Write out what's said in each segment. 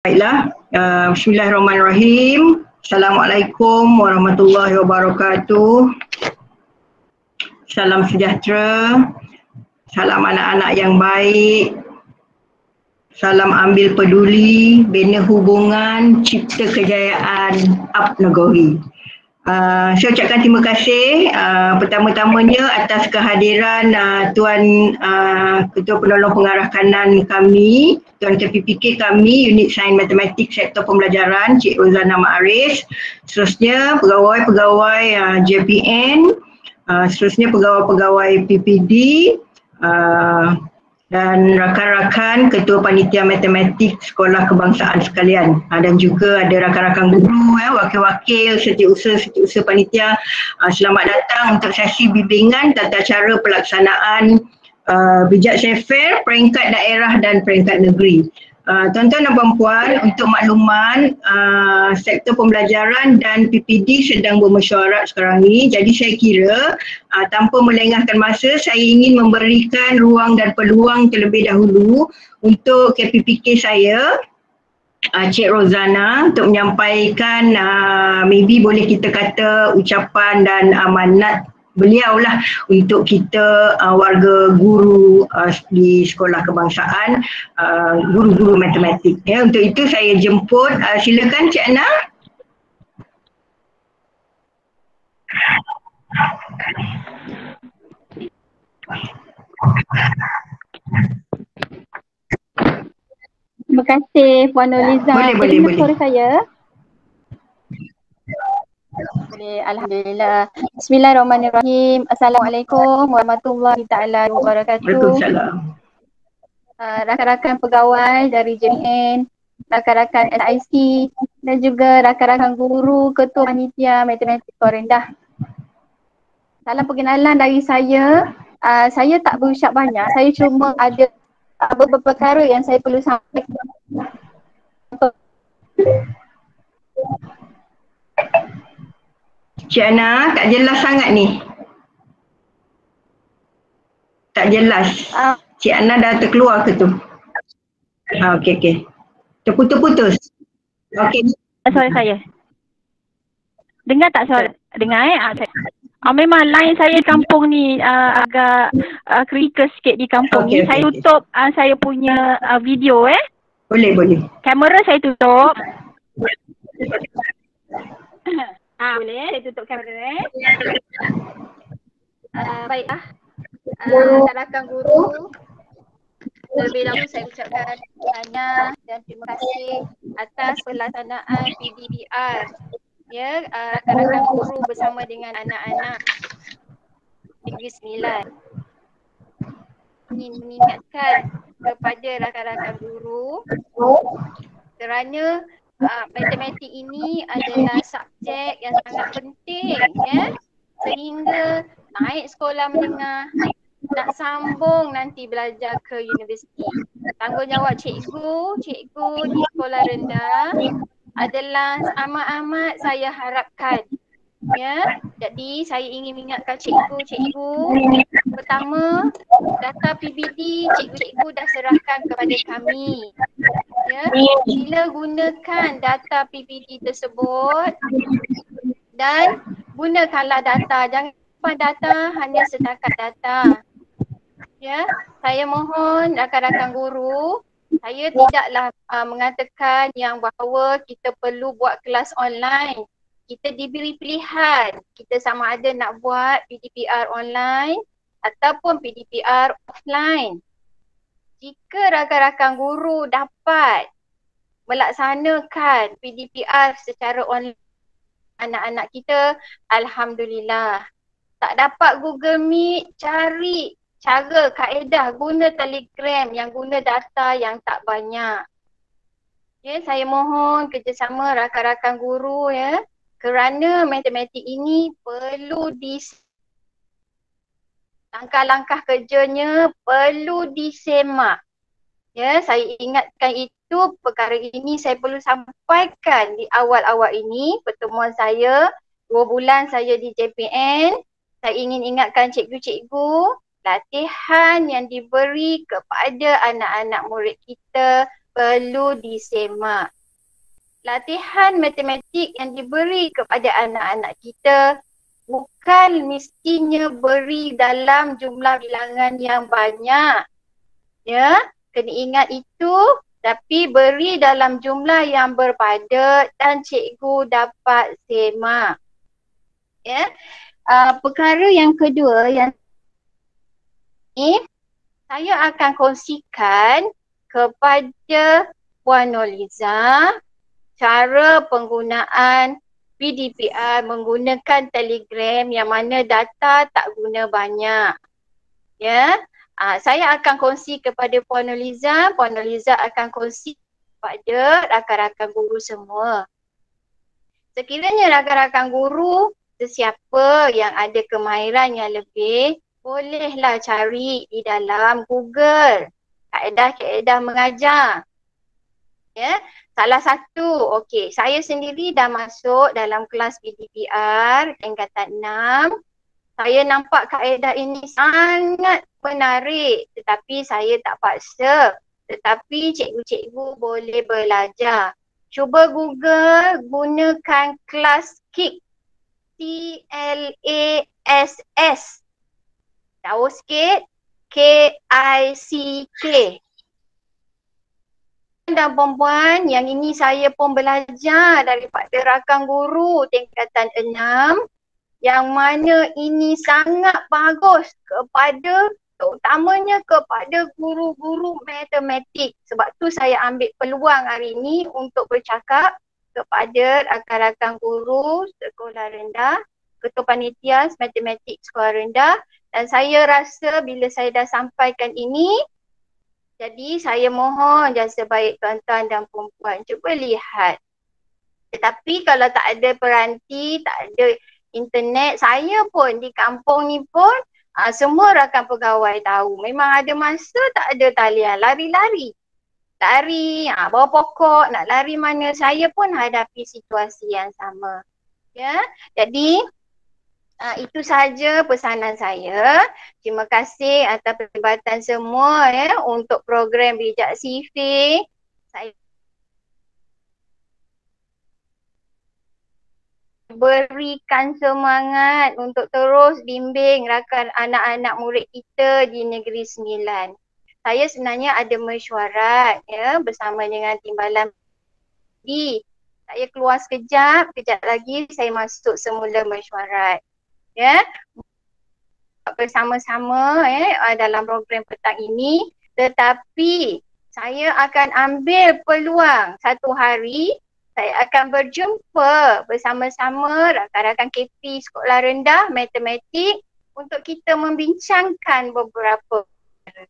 Baiklah, Bismillahirrahmanirrahim. Assalamualaikum warahmatullahi wabarakatuh. Salam sejahtera. Salam anak-anak yang baik. Salam ambil peduli, bina hubungan, cipta kejayaan, up negeri. Saya ucapkan terima kasih pertama-tamanya atas kehadiran Tuan Ketua Penolong Pengarah Kanan kami, Tuan KPPK kami, Unit Sains Matematik Sektor Pembelajaran, Cik Rozana Ma'aris, seterusnya pegawai-pegawai JPN, seterusnya pegawai-pegawai PPD, dan rakan-rakan Ketua Panitia Matematik Sekolah Kebangsaan sekalian, dan juga ada rakan-rakan guru, wakil-wakil, setiausaha panitia. Selamat datang untuk sesi bimbingan tata cara pelaksanaan bijak sefer peringkat daerah dan peringkat negeri. Tuan-tuan dan puan-puan, untuk makluman, sektor pembelajaran dan PPD sedang bermesyuarat sekarang ini. Jadi saya kira tanpa melengahkan masa, saya ingin memberikan ruang dan peluang terlebih dahulu untuk KPPK saya, Cik Rozana, untuk menyampaikan maybe boleh kita kata ucapan dan amanat beliau lah untuk kita warga guru di sekolah kebangsaan, guru-guru matematik. Ya, untuk itu saya jemput, silakan Cik Ana. Terima kasih Puan Nurliza. Boleh. Suara saya? Boleh, alhamdulillah. Bismillahirrahmanirrahim. Assalamualaikum warahmatullahi taala wabarakatuh. Waalaikumsalam. Rakan-rakan pegawai dari JPN, rakan-rakan SIC dan juga rakan-rakan guru, ketua panitia matematik Sekolah Rendah. Salam perkenalan dari saya. Saya tak berucap banyak. Saya cuma ada beberapa perkara yang saya perlu sampaikan. Cik Ana, tak jelas sangat ni. Tak jelas. Cik Ana dah terkeluar ke tu? Okey. Terputus-putus. Okey. Suara saya. Dengar tak suara? Dengar memang line saya kampung ni agak kritikal sikit di kampung ni. Saya tutup saya punya video Boleh. Kamera saya tutup. Boleh, saya tutup kamera baiklah. Rakan guru, terlebih dahulu saya ucapkan tanya dan terima kasih atas pelaksanaan PDPR. Ya, rakan-rakan guru bersama dengan anak-anak Negeri Sembilan. Ingin mengingatkan kepada rakan-rakan guru kerana matematik ini adalah subjek yang sangat penting, ya, sehingga naik sekolah menengah, nak sambung nanti belajar ke universiti. Tanggungjawab cikgu di sekolah rendah adalah amat-amat saya harapkan, ya. Jadi saya ingin mengingatkan cikgu, pertama, data PBD cikgu-cikgu dah serahkan kepada kami. Ya, sila gunakan data PPD tersebut dan gunakanlah data, jangan simpan data hanya setakat data. Ya, saya mohon rakan-rakan guru, saya tidaklah mengatakan yang bahawa kita perlu buat kelas online. Kita diberi pilihan, kita sama ada nak buat PDPR online ataupun PDPR offline. Jika rakan-rakan guru dapat melaksanakan PDPR secara online anak-anak kita, alhamdulillah. Tak dapat Google Meet, cari cara kaedah guna Telegram yang guna data yang tak banyak. Ya, saya mohon kerjasama rakan-rakan guru, ya, kerana matematik ini perlu langkah-langkah kerjanya perlu disemak. Ya, saya ingatkan itu, perkara ini saya perlu sampaikan di awal-awal ini pertemuan saya, 2 bulan saya di JPN. Saya ingin ingatkan cikgu-cikgu, latihan yang diberi kepada anak-anak murid kita perlu disemak. Latihan matematik yang diberi kepada anak-anak kita bukan mestinya beri dalam jumlah bilangan yang banyak. Ya, kena ingat itu, tapi beri dalam jumlah yang berpadat dan cikgu dapat semak. Ya. Perkara yang kedua yang ini saya akan kongsikan kepada Puan Nurliza cara penggunaan PDPR menggunakan Telegram yang mana data tak guna banyak. Ya, saya akan kongsi kepada Puan Nurliza. Puan Nurliza akan kongsi kepada rakan-rakan guru semua. Sekiranya rakan-rakan guru sesiapa yang ada kemahiran yang lebih, bolehlah cari di dalam Google kaedah-kaedah mengajar. Ya, salah satu, okey, saya sendiri dah masuk dalam kelas PDPR tingkatan 6. Saya nampak kaedah ini sangat menarik, tetapi saya tak paksa. Tetapi cikgu-cikgu boleh belajar. Cuba Google, gunakan kelas KICK. CLASS. Tahu sikit? KICK. Dan perempuan, yang ini saya pun belajar daripada rakan guru tingkatan 6 yang mana ini sangat bagus kepada, terutamanya kepada guru-guru matematik. Sebab tu saya ambil peluang hari ini untuk bercakap kepada rakan-rakan guru sekolah rendah, ketua panitia matematik sekolah rendah, dan saya rasa bila saya dah sampaikan ini, jadi saya mohon jasa baik tuan-tuan dan perempuan, cuba lihat. Tetapi kalau tak ada peranti, tak ada internet, saya pun di kampung ni pun semua rakan pegawai tahu. Memang ada masa tak ada talian, lari-lari. Lari, bawa pokok, nak lari mana, saya pun hadapi situasi yang sama. Ya, jadi itu sahaja pesanan saya. Terima kasih atas perkhidmatan semua ya untuk program Bijak CV. Saya berikan semangat untuk terus bimbing rakan anak-anak murid kita di Negeri Sembilan. Saya sebenarnya ada mesyuarat ya bersama dengan timbalan saya keluar sekejap lagi saya masuk semula mesyuarat. Ya, bersama-sama dalam program petang ini, tetapi saya akan ambil peluang satu hari saya akan berjumpa bersama-sama rakan-rakan KP sekolah rendah matematik untuk kita membincangkan beberapa perkara.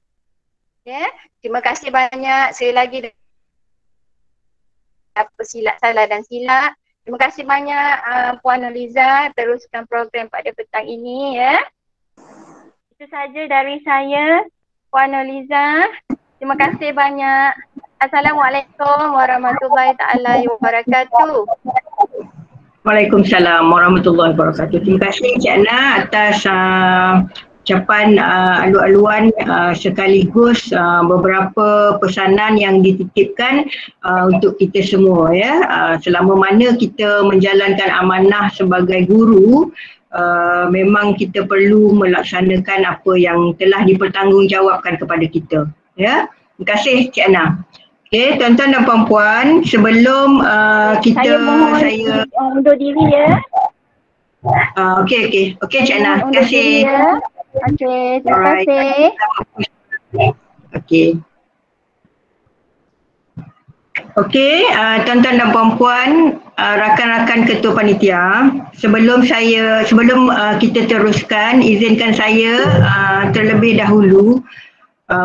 Ya, terima kasih banyak sekali lagi apa silap salah dan silap. Terima kasih banyak Puan Nurliza, teruskan program pada petang ini ya. Itu saja dari saya, Puan Nurliza. Terima kasih banyak. Assalamualaikum warahmatullahi taala wabarakatuh. Waalaikumsalam warahmatullahi wabarakatuh. Terima kasih Cik Ana atas ucapan alu-aluan sekaligus beberapa pesanan yang dititipkan untuk kita semua ya. Selama mana kita menjalankan amanah sebagai guru, memang kita perlu melaksanakan apa yang telah dipertanggungjawabkan kepada kita ya. Terima kasih Cik Ana. Okey, tuan-tuan dan puan-puan, sebelum kita saya undur diri ya. Okey Cik Ana, terima kasih. Okey, terima kasih. Okey, tuan-tuan dan puan-puan, rakan-rakan ketua panitia, sebelum kita teruskan, izinkan saya terlebih dahulu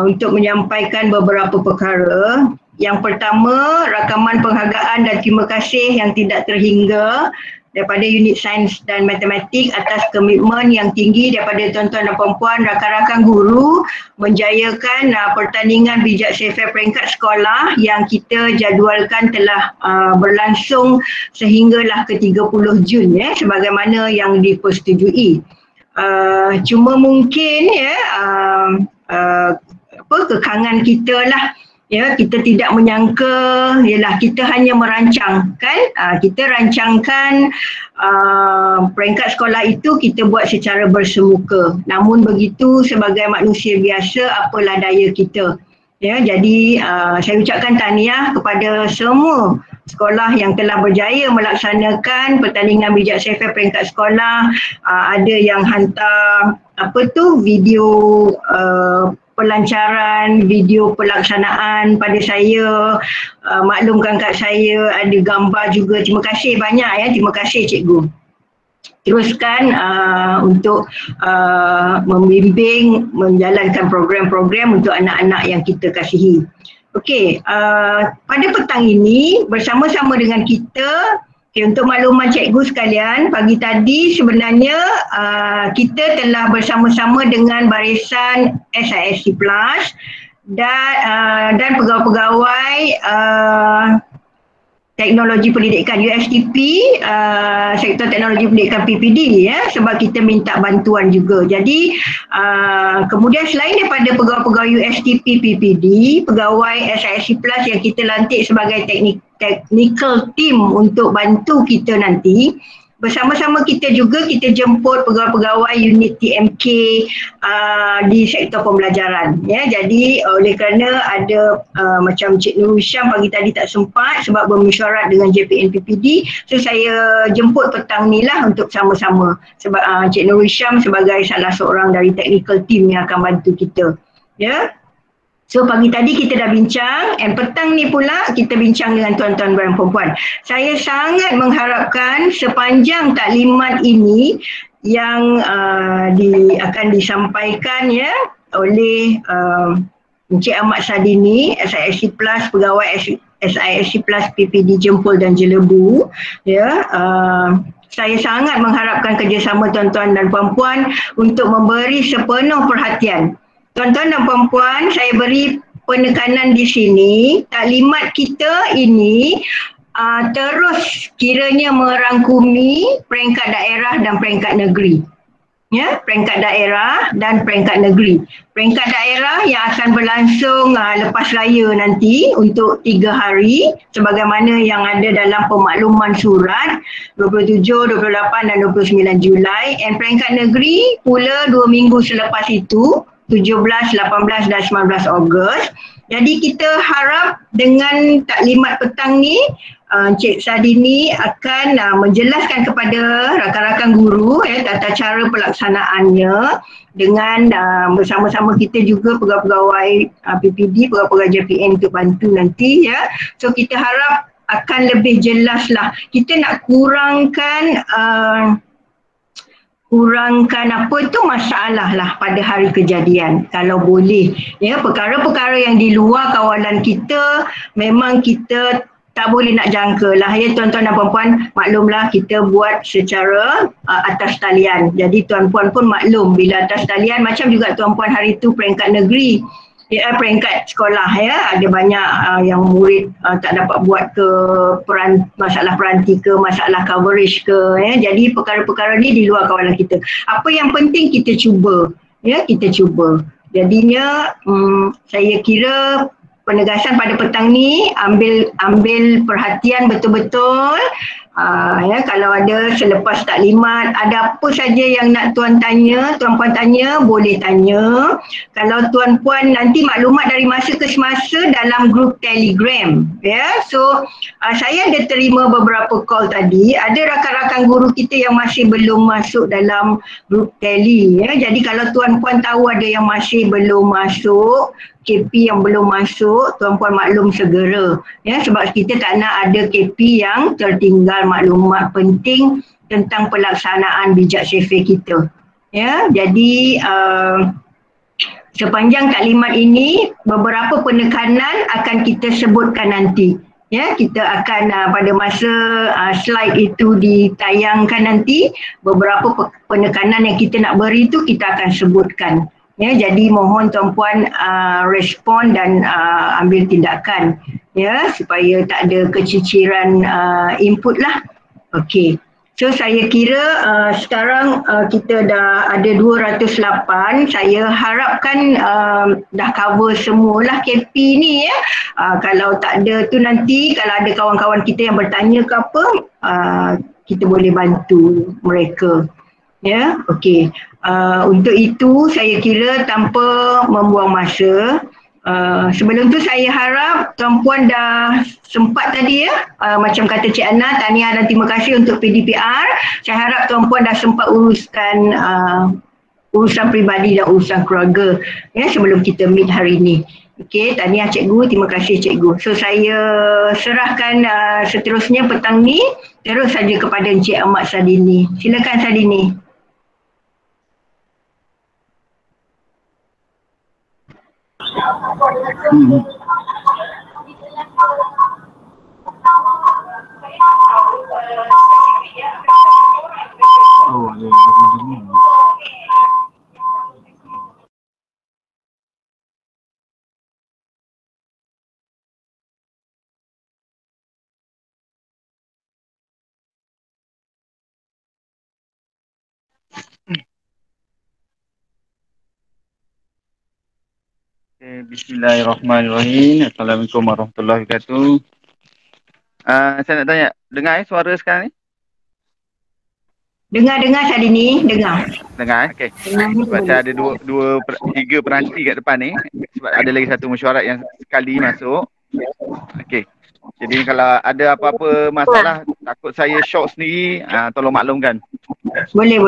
untuk menyampaikan beberapa perkara. Yang pertama, rakaman penghargaan dan terima kasih yang tidak terhingga daripada unit sains dan matematik atas komitmen yang tinggi daripada tuan-tuan dan puan-puan rakan-rakan guru menjayakan pertandingan bijak CV peringkat sekolah yang kita jadualkan telah berlangsung sehinggalah ke 30 Jun ya, sebagaimana yang dipersetujui. Cuma mungkin ya kekangan kita lah Ya, kita tidak menyangka, ialah kita hanya merancangkan, kita rancangkan peringkat sekolah itu kita buat secara bersemuka. Namun begitu sebagai manusia biasa, apalah daya kita. Ya, jadi saya ucapkan tahniah kepada semua sekolah yang telah berjaya melaksanakan pertandingan bijak CFA peringkat sekolah. Ada yang hantar video pelancaran, video pelaksanaan pada saya, maklumkan kat saya, ada gambar juga. Terima kasih banyak ya, terima kasih cikgu. Teruskan untuk membimbing, menjalankan program-program untuk anak-anak yang kita kasihi. Okey, pada petang ini bersama-sama dengan kita, untuk makluman cikgu sekalian, pagi tadi sebenarnya kita telah bersama-sama dengan barisan SISC Plus dan pegawai-pegawai teknologi pendidikan USTP, sektor teknologi pendidikan PPD ya, sebab kita minta bantuan juga. Jadi kemudian selain daripada pegawai-pegawai USTP PPD, pegawai SISC Plus yang kita lantik sebagai technical team untuk bantu kita nanti, bersama-sama kita juga kita jemput pegawai-pegawai unit TMK di sektor pembelajaran ya. Jadi oleh kerana ada macam Cik Nur Hisham pagi tadi tak sempat sebab bermesyuarat dengan JPN PPD, so saya jemput petang ni lah untuk sama-sama sebab Cik Nur Hisham sebagai salah seorang dari technical team yang akan bantu kita ya. So pagi tadi kita dah bincang, dan petang ni pula kita bincang dengan tuan-tuan dan puan-puan. Saya sangat mengharapkan sepanjang taklimat ini yang akan disampaikan ya oleh Encik Ahmad Sadini, SISC Plus, pegawai SISC Plus PPD Jempol dan Jelebu ya. Saya sangat mengharapkan kerjasama tuan-tuan dan puan-puan untuk memberi sepenuh perhatian. Tuan-tuan dan puan-puan, saya beri penekanan di sini, taklimat kita ini terus kiranya merangkumi peringkat daerah dan peringkat negeri. Ya, peringkat daerah dan peringkat negeri. Peringkat daerah yang akan berlangsung lepas raya nanti untuk 3 hari sebagaimana yang ada dalam pemakluman surat 27, 28 dan 29 Julai, dan peringkat negeri pula 2 minggu selepas itu 17, 18 dan 19 Ogos. Jadi kita harap dengan taklimat petang ni Encik Sadini akan menjelaskan kepada rakan-rakan guru ya tata cara pelaksanaannya dengan bersama-sama kita juga pegawai-pegawai PPD, pegawai-pegawai JPN untuk bantu nanti ya. So kita harap akan lebih jelas lah. Kita nak kurangkan masalah lah pada hari kejadian kalau boleh ya. Perkara-perkara yang di luar kawalan kita memang kita tak boleh nak jangka lah ya tuan-tuan dan puan-puan. Maklumlah kita buat secara atas talian, jadi tuan-puan pun maklum bila atas talian, macam juga tuan-puan hari tu peringkat negeri ya, peringkat sekolah ya, ada banyak yang murid tak dapat buat ke masalah peranti ke, masalah coverage ke ya. Jadi perkara-perkara ni di luar kawalan kita. Apa yang penting kita cuba ya, kita cuba. Jadinya saya kira penegasan pada petang ni ambil perhatian betul-betul. Ya, kalau ada selepas taklimat ada apa saja yang nak tuan tanya, tuan-puan tanya, boleh tanya. Kalau tuan-puan nanti maklumat dari masa ke semasa dalam grup Telegram ya. So saya ada terima beberapa call tadi, ada rakan-rakan guru kita yang masih belum masuk dalam grup Tele ya. Jadi kalau tuan-puan tahu ada yang masih belum masuk, KP yang belum masuk, tuan-puan maklum segera ya, sebab kita tak nak ada KP yang tertinggal maklumat penting tentang pelaksanaan bijak CFA kita ya. Jadi sepanjang taklimat ini beberapa penekanan akan kita sebutkan nanti ya. Kita akan pada masa slide itu ditayangkan nanti, beberapa penekanan yang kita nak beri itu kita akan sebutkan ya. Jadi mohon tuan-puan respon dan ambil tindakan ya, supaya tak ada keciciran input lah. Okey. So saya kira sekarang kita dah ada 208. Saya harapkan dah cover semualah KP ni ya. Kalau tak ada tu nanti kalau ada kawan-kawan kita yang bertanya ke apa, kita boleh bantu mereka. Ya, okey. Untuk itu saya kira tanpa membuang masa, sebelum tu saya harap tuan-puan dah sempat tadi ya, macam kata Cik Ana, tahniah dan terima kasih untuk PDPR. Saya harap tuan-puan dah sempat uruskan urusan peribadi dan urusan keluarga ya sebelum kita meet hari ini. Okey, tahniah cikgu, terima kasih cikgu. So saya serahkan seterusnya petang ni terus saja kepada Encik Ahmad Sadini. Silakan Sadini. Bismillahirrahmanirrahim. Assalamualaikum warahmatullahi wabarakatuh. Saya nak tanya, dengar suara sekarang ni? Dengar Sadini, dengar. Dengar okey. Sebab saya ada tiga peranti kat depan ni. Sebab ada lagi satu mesyuarat yang sekali masuk. Okey. Jadi kalau ada apa-apa masalah, takut saya shock sendiri, tolong maklumkan. Boleh.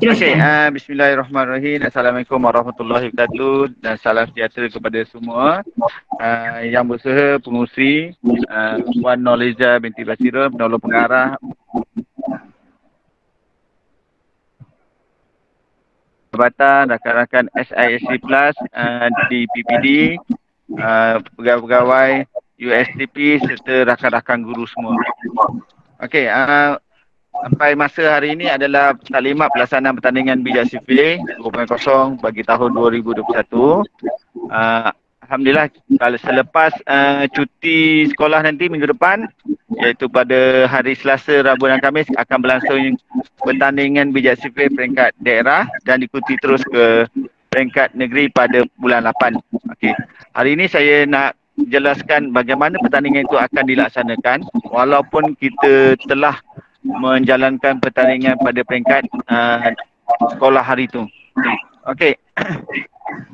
Teruskan. Okey, bismillahirrahmanirrahim. Assalamualaikum warahmatullahi wabarakatuh dan salam sejahtera kepada semua yang berusaha, pengurusi, Puan Noliza binti Basira, penolong pengarah, jabatan, rakan-rakan SISC Plus di PPD, pegawai-pegawai USTP serta rakan-rakan guru semua. Okey, sampai masa hari ini adalah taklimat pelaksanaan pertandingan bijak sifir 2.0 bagi tahun 2021. Alhamdulillah, kalau selepas cuti sekolah nanti minggu depan, iaitu pada hari Selasa, Rabu dan Khamis akan berlangsung pertandingan bijak sifir peringkat daerah dan diikuti terus ke peringkat negeri pada bulan 8. Okey. Hari ini saya nak jelaskan bagaimana pertandingan itu akan dilaksanakan walaupun kita telah menjalankan pertandingan pada peringkat sekolah hari itu. Okey.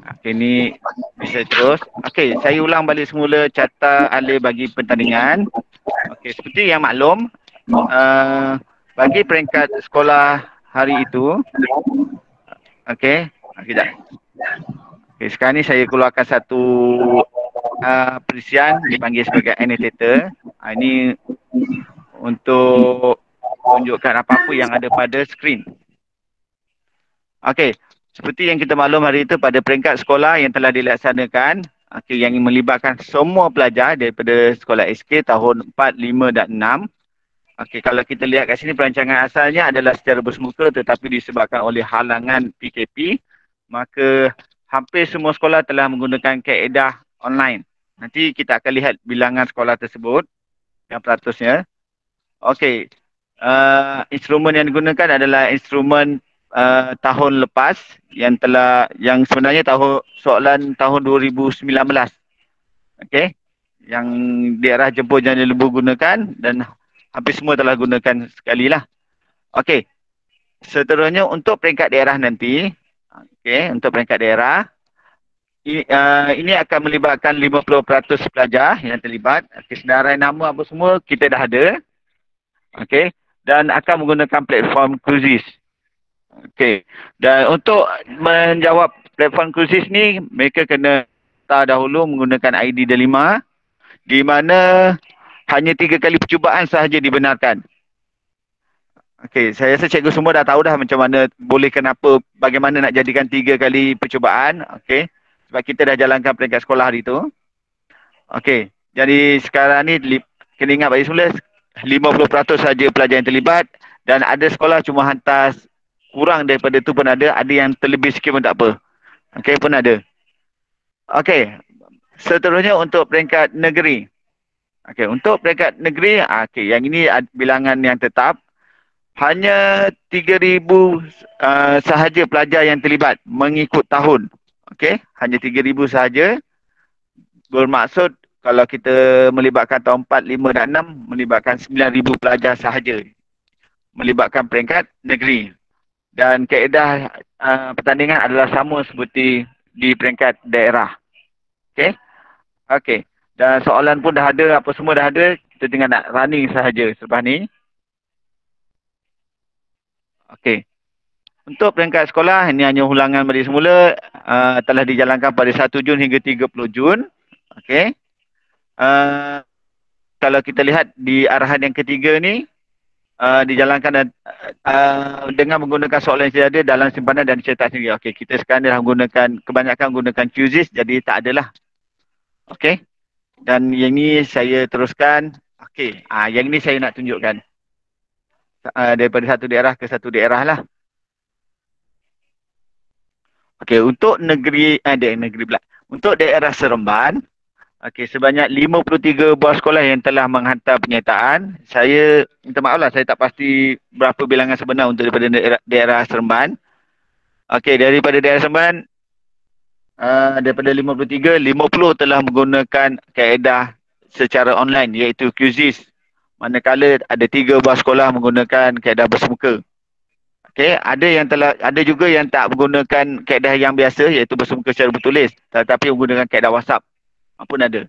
Okey, ni bisa terus. Okey, saya ulang balik semula carta alih bagi pertandingan. Okey, seperti yang maklum, bagi peringkat sekolah hari itu. Okey, sekejap. Okey, sekarang ni saya keluarkan satu perisian dipanggil sebagai annotator. Ini untuk tunjukkan apa-apa yang ada pada skrin. Okey, seperti yang kita maklum hari itu pada peringkat sekolah yang telah dilaksanakan, yang melibatkan semua pelajar daripada sekolah SK tahun 4, 5 dan 6. Okey, kalau kita lihat kat sini perancangan asalnya adalah secara bersemuka tetapi disebabkan oleh halangan PKP, maka hampir semua sekolah telah menggunakan kaedah online. Nanti kita akan lihat bilangan sekolah tersebut, yang peratusnya. Okey, instrumen yang digunakan adalah instrumen tahun lepas yang sebenarnya soalan tahun 2019. Okey, yang daerah Jempol Jaya Lembu gunakan dan hampir semua telah gunakan sekali lah. Okey, seterusnya untuk peringkat daerah nanti, untuk peringkat daerah, ini akan melibatkan 50% pelajar yang terlibat. Senarai nama apa semua kita dah ada. Okey, dan akan menggunakan platform Quizizz. Okey, dan untuk menjawab platform Quizizz ni, mereka kena daftar dahulu menggunakan ID Delima, di mana hanya 3 kali percubaan sahaja dibenarkan. Okey, saya rasa cikgu semua dah tahu dah macam mana bagaimana nak jadikan 3 kali percubaan. Okey, sebab kita dah jalankan peringkat sekolah hari tu. Okey, jadi sekarang ni kena ingat bagi semula 50% saja pelajar yang terlibat dan ada sekolah cuma hantar kurang daripada tu pun ada yang terlebih sikit pun tak apa. Okey, pun ada. Okey, seterusnya untuk peringkat negeri. Okey, untuk peringkat negeri, yang ini bilangan yang tetap. Hanya 3,000 sahaja pelajar yang terlibat mengikut tahun. Okey, hanya 3,000 sahaja. Bermaksud kalau kita melibatkan tahun 4, 5 dan 6, melibatkan 9,000 pelajar sahaja. Melibatkan peringkat negeri. Dan kaedah pertandingan adalah sama seperti di peringkat daerah. Okey? Okey. Dan soalan pun dah ada, apa semua dah ada. Kita tinggal nak running sahaja selepas ni. Okey. Untuk peringkat sekolah, ini hanya ulangan balik semula. Telah dijalankan pada 1 Jun hingga 30 Jun. Okey. Kalau kita lihat di arahan yang ketiga ni, dijalankan dengan menggunakan soalan yang ada dalam simpanan dan dicetak sendiri. Okey, kita sekarang dah menggunakan, kebanyakan menggunakan QZIS, jadi tak adalah. Okey. Dan yang ni saya teruskan. Okey, yang ni saya nak tunjukkan. Daripada satu daerah ke satu daerah lah. Okey, untuk negeri pula. Untuk daerah Seremban, okey, sebanyak 53 buah sekolah yang telah menghantar penyertaan. Saya minta maaf lah, saya tak pasti berapa bilangan sebenar untuk daripada daerah Seremban. Okey, daripada daerah Seremban, daripada 53, 50 telah menggunakan kaedah secara online iaitu QZIS. Manakala ada 3 buah sekolah menggunakan kaedah bersemuka. Okey, ada juga yang tak menggunakan kaedah yang biasa iaitu bersemuka secara bertulis, tetapi menggunakan kaedah WhatsApp. Pun ada.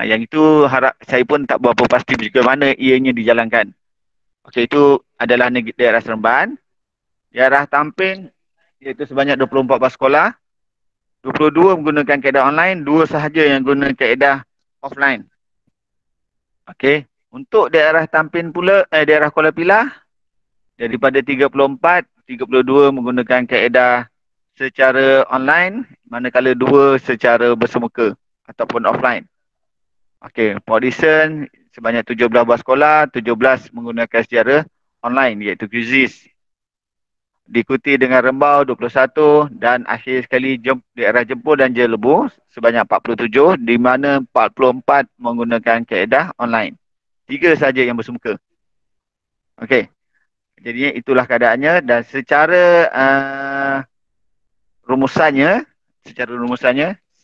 Yang itu saya pun tak berapa pasti juga mana ianya dijalankan. Okey, itu adalah daerah Seremban. Daerah Tamping iaitu sebanyak 24 buah sekolah. 22 menggunakan kaedah online, 2 sahaja yang guna kaedah offline. Okey, untuk daerah Tampin pula, daerah Kuala Pilah, daripada 34, 32 menggunakan kaedah secara online, manakala 2 secara bersemuka ataupun offline. Okey, Port Dickson sebanyak 17 buah sekolah, 17 menggunakan secara online iaitu QZIS. Diikuti dengan Rembau 21 dan akhir sekali daerah Jempur dan Jelebu sebanyak 47, di mana 44 menggunakan kaedah online. 3 saja yang bersemuka. Okey. Jadi itulah keadaannya dan secara rumusannya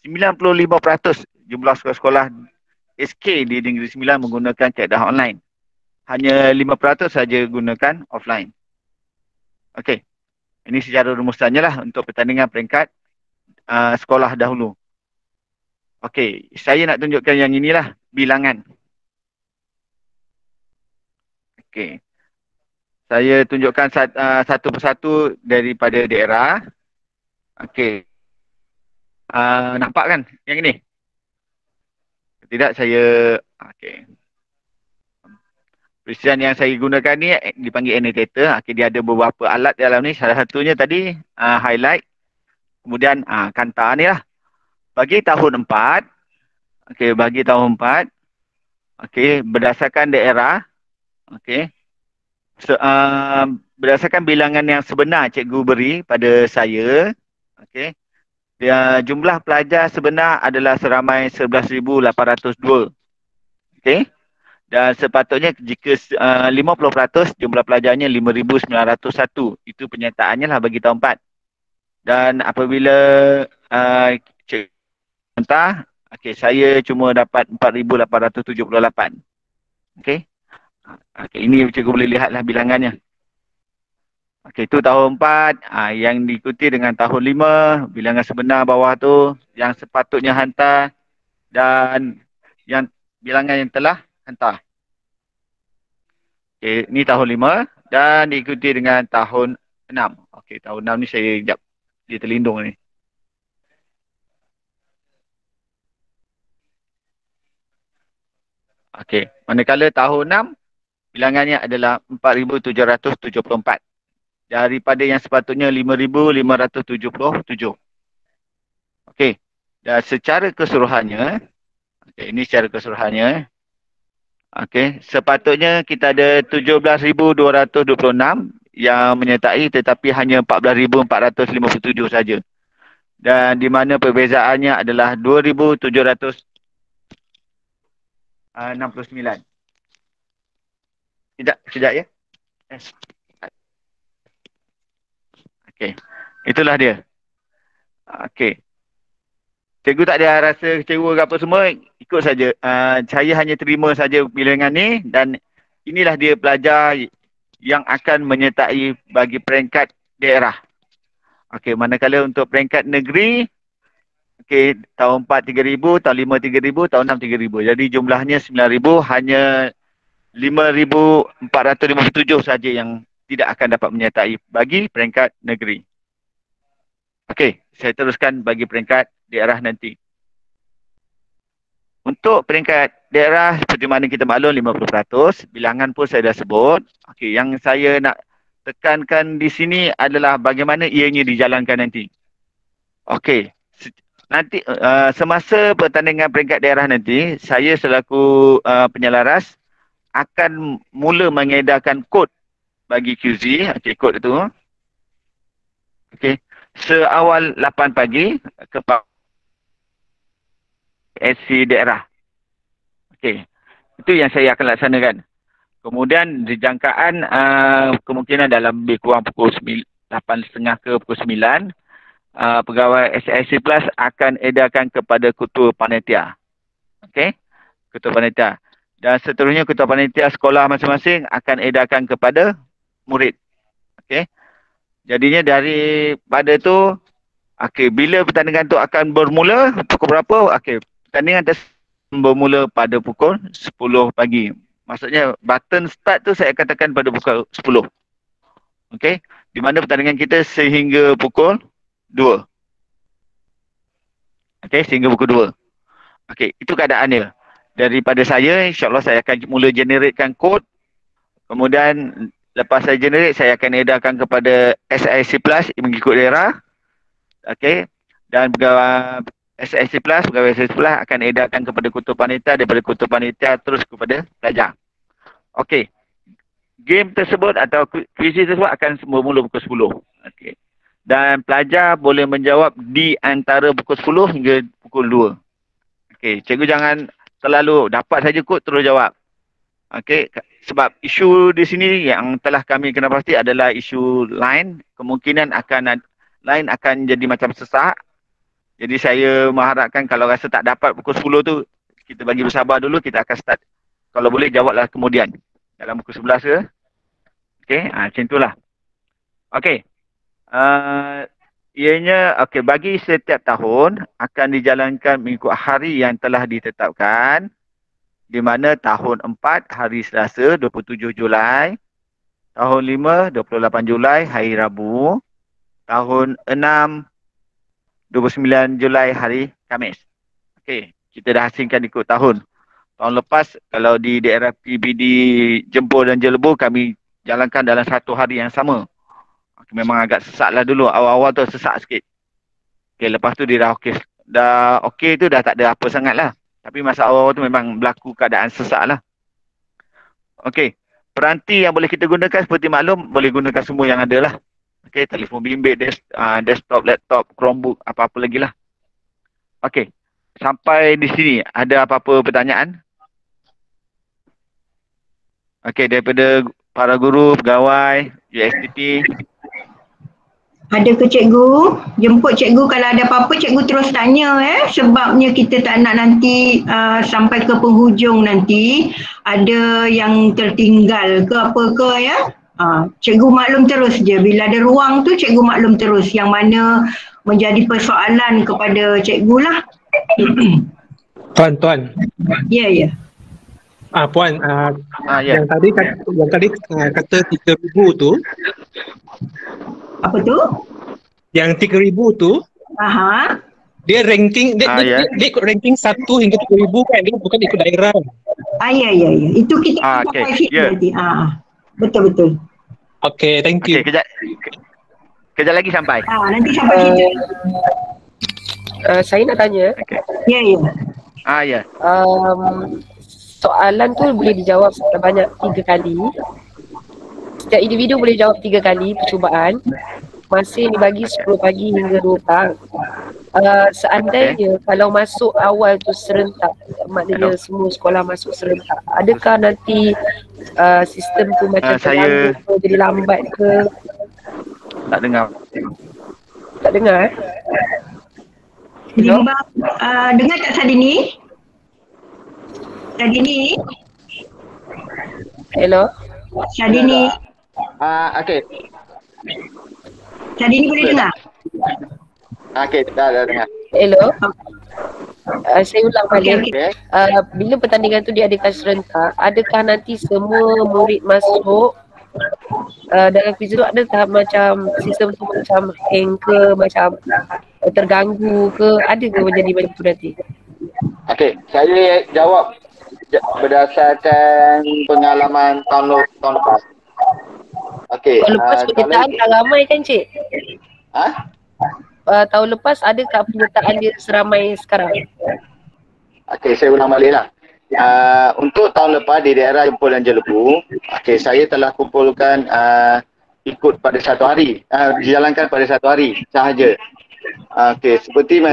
95% jumlah sekolah-sekolah SK di Negeri Sembilan menggunakan kaedah online. Hanya 5% saja gunakan offline. Okey. Ini secara rumusannya lah untuk pertandingan peringkat sekolah dahulu. Okey, saya nak tunjukkan yang inilah bilangan. Okey. Saya tunjukkan satu persatu daripada daerah. Okey. Nampak kan yang ini? Tidak, saya... Okey. Perisian yang saya gunakan ni dipanggil annotator. Okay, dia ada beberapa alat dalam ni. Salah satunya tadi highlight. Kemudian kanta ni lah. Bagi tahun 4. Okay, bagi tahun 4. Okay, berdasarkan daerah. Okay. Berdasarkan bilangan yang sebenar cikgu beri pada saya. Okay. Jumlah pelajar sebenar adalah seramai 11,802. Okay. Dan sepatutnya jika 50% jumlah pelajarnya 5,901. Itu penyertaannya lah bagi tahun 4. Dan apabila cikgu mentah, okay, saya cuma dapat 4,878. Okay. Okay, ini cikgu boleh lihatlah bilangannya. Okay, itu tahun 4. Yang diikuti dengan tahun 5. Bilangan sebenar bawah tu. Yang sepatutnya hantar. Dan yang bilangan yang telah hantar. Okay, ni tahun 5 dan diikuti dengan tahun 6. Okey, tahun 6 ni saya sekejap. Dia terlindung ni. Okey, manakala tahun 6 bilangannya adalah 4,774. Daripada yang sepatutnya 5,577. Okey. Dan secara keseluruhannya, okay, ini secara keseluruhannya. Okey, sepatutnya kita ada 17,226 yang menyertai tetapi hanya 14,457 saja. Dan di mana perbezaannya adalah 2,769. Sekejap ya. Okey. Itulah dia. Okey. Cikgu tak ada rasa kecewa ke apa semua, ikut saja. Saya hanya terima saja bilangan ni dan inilah dia pelajar yang akan menyertai bagi peringkat daerah. Okey, manakala untuk peringkat negeri, okey, tahun 4 3,000, tahun 5 3,000, tahun 6 3,000. Jadi jumlahnya 9,000, hanya 5,457 saja yang tidak akan dapat menyertai bagi peringkat negeri. Okey, saya teruskan bagi peringkat daerah nanti. Untuk peringkat daerah seperti mana kita maklum 50%, bilangan pun saya dah sebut. Okey, yang saya nak tekankan di sini adalah bagaimana ianya dijalankan nanti. Okey, nanti semasa pertandingan peringkat daerah nanti, saya selaku penyelaras akan mula mengedarkan kod bagi QZ. Okey, kod itu. Okey, seawal 8 pagi kepada SC daerah. Okey, itu yang saya akan laksanakan. Kemudian dijangkaan kemungkinan dalam lebih kurang pukul 8.30 ke pukul 9, pegawai SIC Plus akan edarkan kepada ketua panitia. Okey, ketua panitia. Dan seterusnya ketua panitia sekolah masing-masing akan edarkan kepada murid. Okey. Jadinya daripada tu, okey, bila pertandingan tu akan bermula, pukul berapa? Okey, pertandingan bermula pada pukul 10 pagi. Maksudnya button start tu saya akan tekan pada pukul 10. Okey, di mana pertandingan kita sehingga pukul 2. Okey, sehingga pukul 2. Okey, itu keadaannya. Daripada saya, insyaAllah saya akan mula generatekan kod. Kemudian lepas saya generate, saya akan edarkan kepada SIC Plus mengikut daerah. Okey. Dan pegawai SIC Plus akan edarkan kepada ketua panitia, daripada ketua panitia terus kepada pelajar. Okey. Game tersebut atau kuis tersebut akan bermula pukul 10. Okey. Dan pelajar boleh menjawab di antara pukul 10 hingga pukul 2. Okey, cikgu jangan terlalu dapat saja kod terus jawab. Okey, sebab isu di sini yang telah kami kena pasti adalah isu line. Kemungkinan line akan jadi macam sesak. Jadi saya mengharapkan kalau rasa tak dapat pukul 10 tu, kita bagi bersabar dulu, kita akan start. Kalau boleh jawablah kemudian. Dalam pukul 11 ke. Okey, macam itulah. Okey. Ianya, okey, bagi setiap tahun akan dijalankan mengikut hari yang telah ditetapkan. Di mana tahun 4 hari Selasa 27 Julai, tahun 5 28 Julai hari Rabu, tahun 6 29 Julai hari Khamis. Okey, kita dah asingkan ikut tahun. Tahun lepas kalau di daerah PBD Jempol dan Jelebu kami jalankan dalam satu hari yang sama. Okay, memang agak sesaklah dulu, awal-awal tu sesak sikit. Okey, lepas tu dia dah okey. Dah okey tu dah tak ada apa sangatlah. Tapi masa awal tu memang berlaku keadaan sesak lah. Okey. Peranti yang boleh kita gunakan seperti maklum, boleh gunakan semua yang ada lah. Okey, telefon bimbit, desktop, laptop, Chromebook, apa-apa lagi lah. Okey. Sampai di sini, ada apa-apa pertanyaan? Okey, daripada para guru, pegawai, USTP. Ada ke cikgu? Jemput cikgu kalau ada apa-apa cikgu terus tanya sebabnya kita tak nak nanti sampai ke penghujung nanti ada yang tertinggal ke apa ke ya. Cikgu maklum terus je bila ada ruang tu cikgu maklum terus yang mana menjadi persoalan kepada cikgu lah. Tuan. Ya. Puan, Ya. yang tadi kata 3,000 tu. Apa tu? Yang 3,000 tu, Aha. dia ranking, dia ikut ranking 1 hingga 3,000 kan, dia bukan ikut daerah. Ya. Itu kita Okay. nanti. Betul. Okay, thank you. Okey, kejap lagi sampai. Nanti sampai kita. Saya nak tanya, Ya. Ya. soalan tu boleh dijawab sebanyak 3 kali. Setiap individu boleh jawab 3 kali percubaan. Masih dibagi 10 pagi hingga 2 petang. Seandainya kalau masuk awal tu serentak, maknanya semua sekolah masuk serentak, adakah nanti sistem tu macam terganggu ke, jadi lambat ke? Tak dengar. Tak dengar? Bimbang, dengar tak Sadini? Sadini? Hello? Sadini? Okey. Sadini boleh dengar? Okey, dah dengar. Hello? Saya ulang balik. Okey. Okey. Bila pertandingan tu diadakan serentak, adakah nanti semua murid masuk dalam quiz tu, adakah macam sistem tu macam hang ke, macam terganggu ke, ada ke menjadi macam tu nanti? Okey, saya jawab berdasarkan pengalaman tahun lepas. Okey. Tahun lepas penyertaan tak ramai kan cik? Tahun lepas adakah penyertaan dia seramai sekarang? Okey, saya ulang balik lah. Untuk tahun lepas di daerah Jempol dan Jelebu, okey, saya telah kumpulkan ikut pada satu hari, dijalankan pada satu hari sahaja. Okey, seperti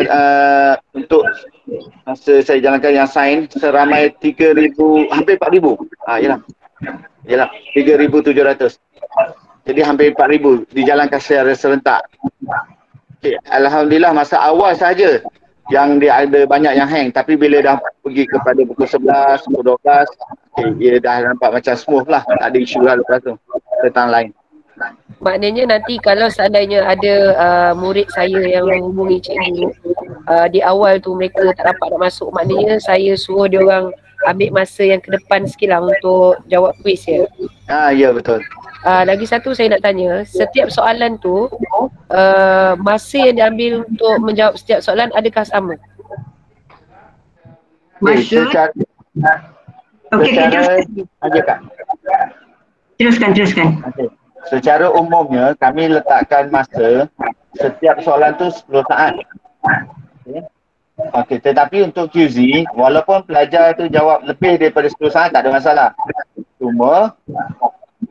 untuk masa saya jalankan yang sains seramai 3,000, hampir 4,000. Yalah, 3,700. Jadi hampir 4,000 dijalankan secara serentak. Okay, Alhamdulillah masa awal saja yang dia ada banyak yang hang, tapi bila dah pergi kepada pukul 11, pukul 12, okay, dia dah nampak macam smooth lah, tak ada isu lah lepas tu tentang lain. Maknanya nanti kalau seandainya ada murid saya yang menghubungi cikgu di awal tu mereka tak dapat nak masuk, maknanya saya suruh dia orang ambil masa yang ke depan sikit lah untuk jawab kuis ya. Ya betul. Lagi satu saya nak tanya, setiap soalan tu masa yang diambil untuk menjawab setiap soalan adakah sama? Maksud? Okey, teruskan. Okay. Secara umumnya kami letakkan masa setiap soalan tu 10 saat. Okey, tetapi untuk QZ, walaupun pelajar tu jawab lebih daripada 10 saat tak ada masalah. Cuma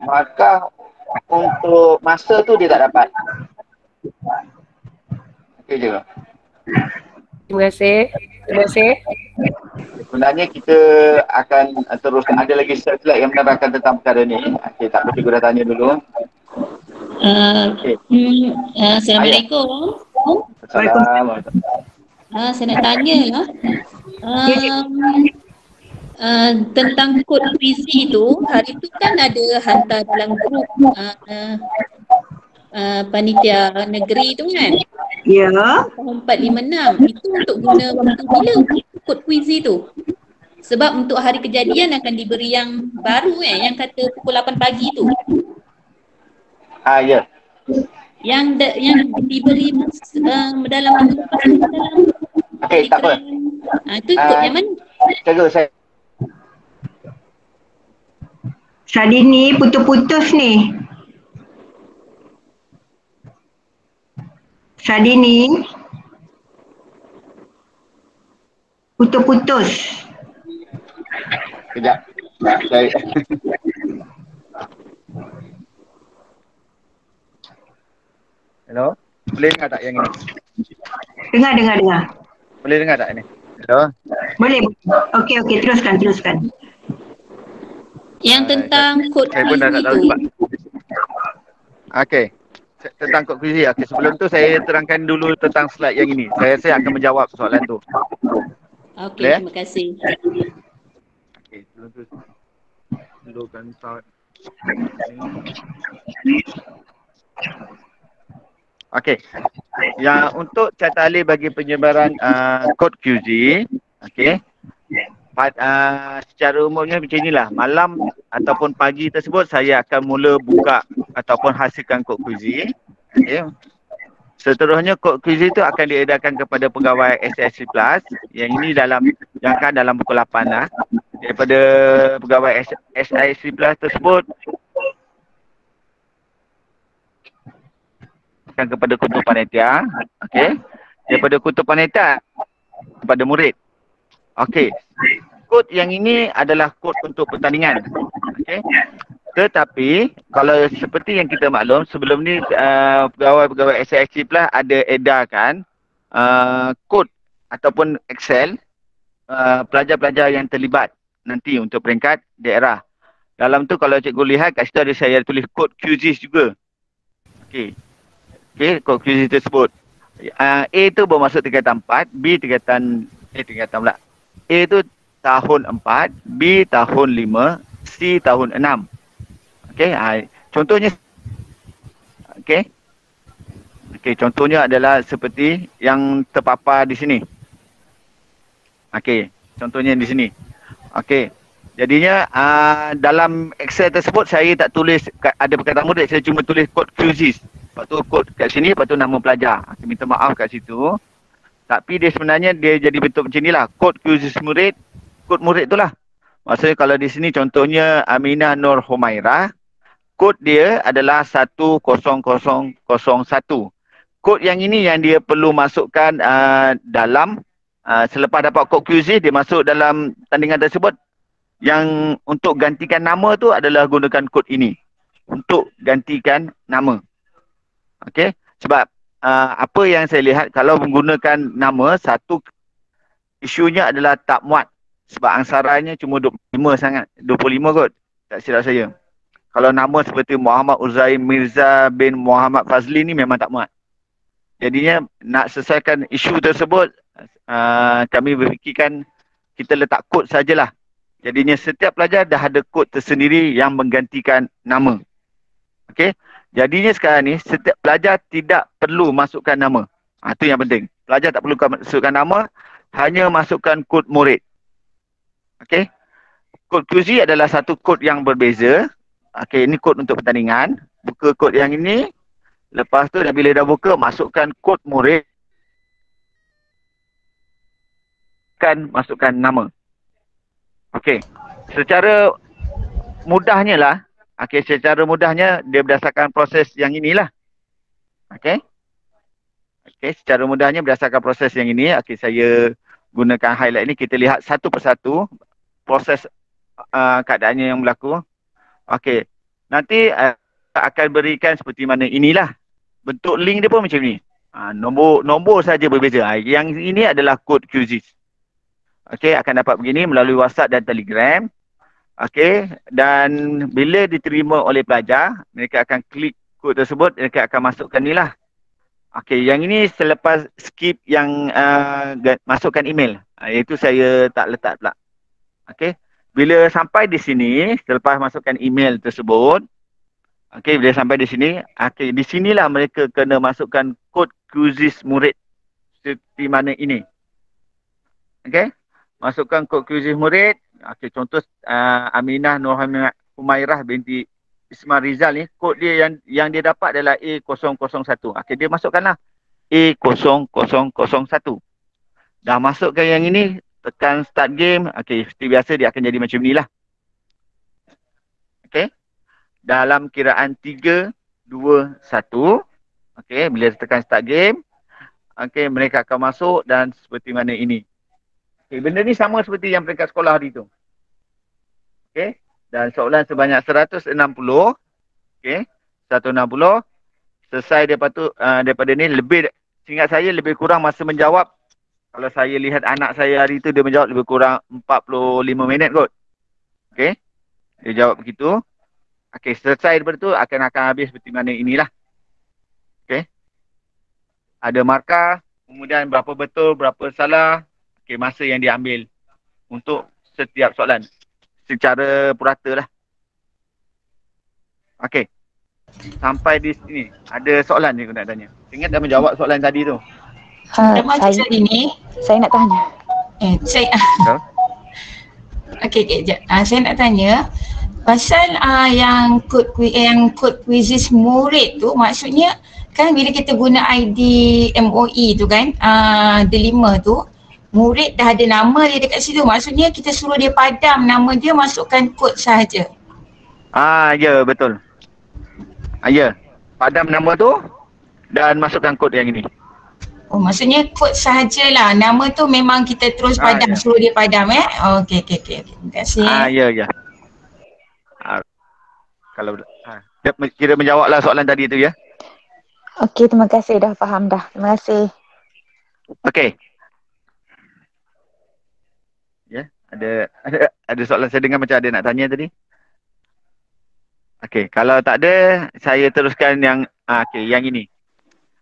maka untuk masa tu dia tak dapat. Okey je. Terima kasih. Sebenarnya kita akan teruskan, ada lagi slide yang menerangkan tentang perkara ni. Okey, tak apa, cikgu dah tanya dulu. Assalamualaikum. Assalamualaikum. Saya nak tanya lah. Tentang kod PZ tu, hari tu kan ada hantar dalam grup panitia negeri tu kan? Ya. Tahun 456. Itu untuk guna waktu bila kod PZ tu? Sebab untuk hari kejadian akan diberi yang baru yang kata pukul 8 pagi tu. Ya. Yang diberi dalam minggu lepas tu dalam Okey, tak apa. Itu kod yang mana? Cikgu, saya Sadini putus-putus ni. Sadini putus-putus. kejap. Saya Hello? Boleh dengar tak yang ini? Dengar. Boleh dengar tak ini? Hello? Boleh. Okey, teruskan. Yang tentang kod saya pun dah tak tahu PZ tu. sebab. Okey. Tentang kod quiz. Okey, sebelum tu saya terangkan dulu tentang slide yang ini. Saya akan menjawab soalan tu. Okey, Boleh? terima kasih. Okey, sebelum tu dulukan sound. Okey. Yang untuk carta alih bagi penyebaran kod QZ, okey. Secara umumnya macam inilah, malam ataupun pagi tersebut saya akan mula buka ataupun hasilkan kod QZ. Okay. Seterusnya kod QZ itu akan diedarkan kepada pegawai SIC Plus. Yang ini dalam pukul 8 lah. Daripada pegawai SIC Plus tersebut akan kepada kutub panitia. Okey. Daripada kutub panitia kepada murid. Okey. Kod yang ini adalah kod untuk pertandingan. Okey. Tetapi kalau seperti yang kita maklum, sebelum ni pegawai-pegawai SIC Plus ada edarkan kod ataupun Excel pelajar-pelajar yang terlibat nanti untuk peringkat daerah. Dalam tu kalau cikgu lihat kat situ ada saya tulis kod QZ juga. Okey. Okey, kod QZ tersebut. A tu bermaksud tingkatan 4, B tingkatan pula. A tu tahun 4, B tahun 5, C tahun 6. Okey, contohnya okey. Okey, contohnya adalah seperti yang terpapar di sini. Okey, contohnya di sini. Okey. Jadinya dalam Excel tersebut saya tak tulis ada perkataan murid, saya cuma tulis kod QZ. Lepas tu kod kat sini, lepas tu nama pelajar. Saya minta maaf kat situ. Tapi dia sebenarnya dia jadi bentuk macam inilah. Kod QZ murid, kod murid tu lah. Maksudnya kalau di sini contohnya Aminah Nur Humairah, kod dia adalah 10001. Kod yang ini yang dia perlu masukkan dalam selepas dapat kod QZ, dia masuk dalam tandingan tersebut. Yang untuk gantikan nama tu adalah gunakan kod ini. Untuk gantikan nama. Okey, sebab apa yang saya lihat kalau menggunakan nama, satu isunya adalah tak muat. Sebab angsaranya cuma 25 sangat. 25 kot. Tak silap saya. Kalau nama seperti Muhammad Uzaim Mirza bin Muhammad Fazli ni memang tak muat. Jadinya nak selesaikan isu tersebut, kami berfikirkan kita letak kod sajalah. Jadinya setiap pelajar dah ada kod tersendiri yang menggantikan nama. Okey. Jadinya sekarang ni setiap pelajar tidak perlu masukkan nama. Itu yang penting. Pelajar tak perlu masukkan nama, hanya masukkan kod murid. Okey. Kod QZ adalah satu kod yang berbeza. Okey, ini kod untuk pertandingan. Buka kod yang ini. Lepas tu bila dah buka, masukkan kod murid. Masukkan nama. Okey, secara mudahnya lah, secara mudahnya dia berdasarkan proses yang inilah. Okey, secara mudahnya berdasarkan proses yang ini, saya gunakan highlight ini, kita lihat satu persatu proses keadaannya yang berlaku. Okey, nanti akan berikan seperti mana inilah. Bentuk link dia pun macam ni. Nombor saja berbeza. Yang ini adalah kod QZ. Okey, akan dapat begini melalui WhatsApp dan Telegram. Okey, dan bila diterima oleh pelajar, mereka akan klik kod tersebut, mereka akan masukkan ni lah. Okey, yang ini selepas skip yang masukkan email. Itu saya tak letak pula. Okey, bila sampai di sini, selepas masukkan email tersebut, okey, bila sampai di sini, di sinilah mereka kena masukkan kod QZ murid seperti mana ini. Okey. Masukkan kod QZ murid. Okey, contoh Aminah Nur Humairah binti Ismail Rizal ni, kod dia yang dia dapat adalah A001. Okey, dia masukkanlah A0001. Dah masukkan yang ini, tekan start game. Okey, seperti biasa dia akan jadi macam inilah. Okey. Dalam kiraan 3, 2, 1. Okey, bila tekan start game, okey, mereka akan masuk dan seperti mana ini. Okay, benda ni sama seperti yang peringkat sekolah hari tu. Okey, dan soalan sebanyak 160. Okey, 160. Selesai daripada ni lebih, seingat saya lebih kurang masa menjawab. Kalau saya lihat anak saya hari tu, dia menjawab lebih kurang 45 minit kot. Okey, dia jawab begitu. Okey, selesai daripada tu akan habis seperti mana inilah. Okey, ada markah, kemudian berapa betul, berapa salah. Okay, masa yang diambil untuk setiap soalan secara purata lah. Okey, sampai di sini ada soalan ni aku nak tanya. Ingat dah menjawab soalan tadi tu? Saya nak tanya. Okey, saya nak tanya pasal yang kod quizzes murid tu, maksudnya kan bila kita guna ID MOE tu kan, D5 tu, murid dah ada nama dia dekat situ. Maksudnya kita suruh dia padam nama dia, masukkan kod sahaja. Ya, betul. Ya, padam nama tu dan masukkan kod yang ini. Oh, maksudnya kod sahajalah. Nama tu memang kita terus padam, suruh dia padam Okey. Terima kasih. Ya. Kalau dia kira menjawablah soalan tadi tu ya. Okey, terima kasih, dah faham dah. Terima kasih. Okey. Ya, ada soalan, saya dengar macam ada nak tanya tadi. Okey, kalau tak ada, saya teruskan yang yang ini.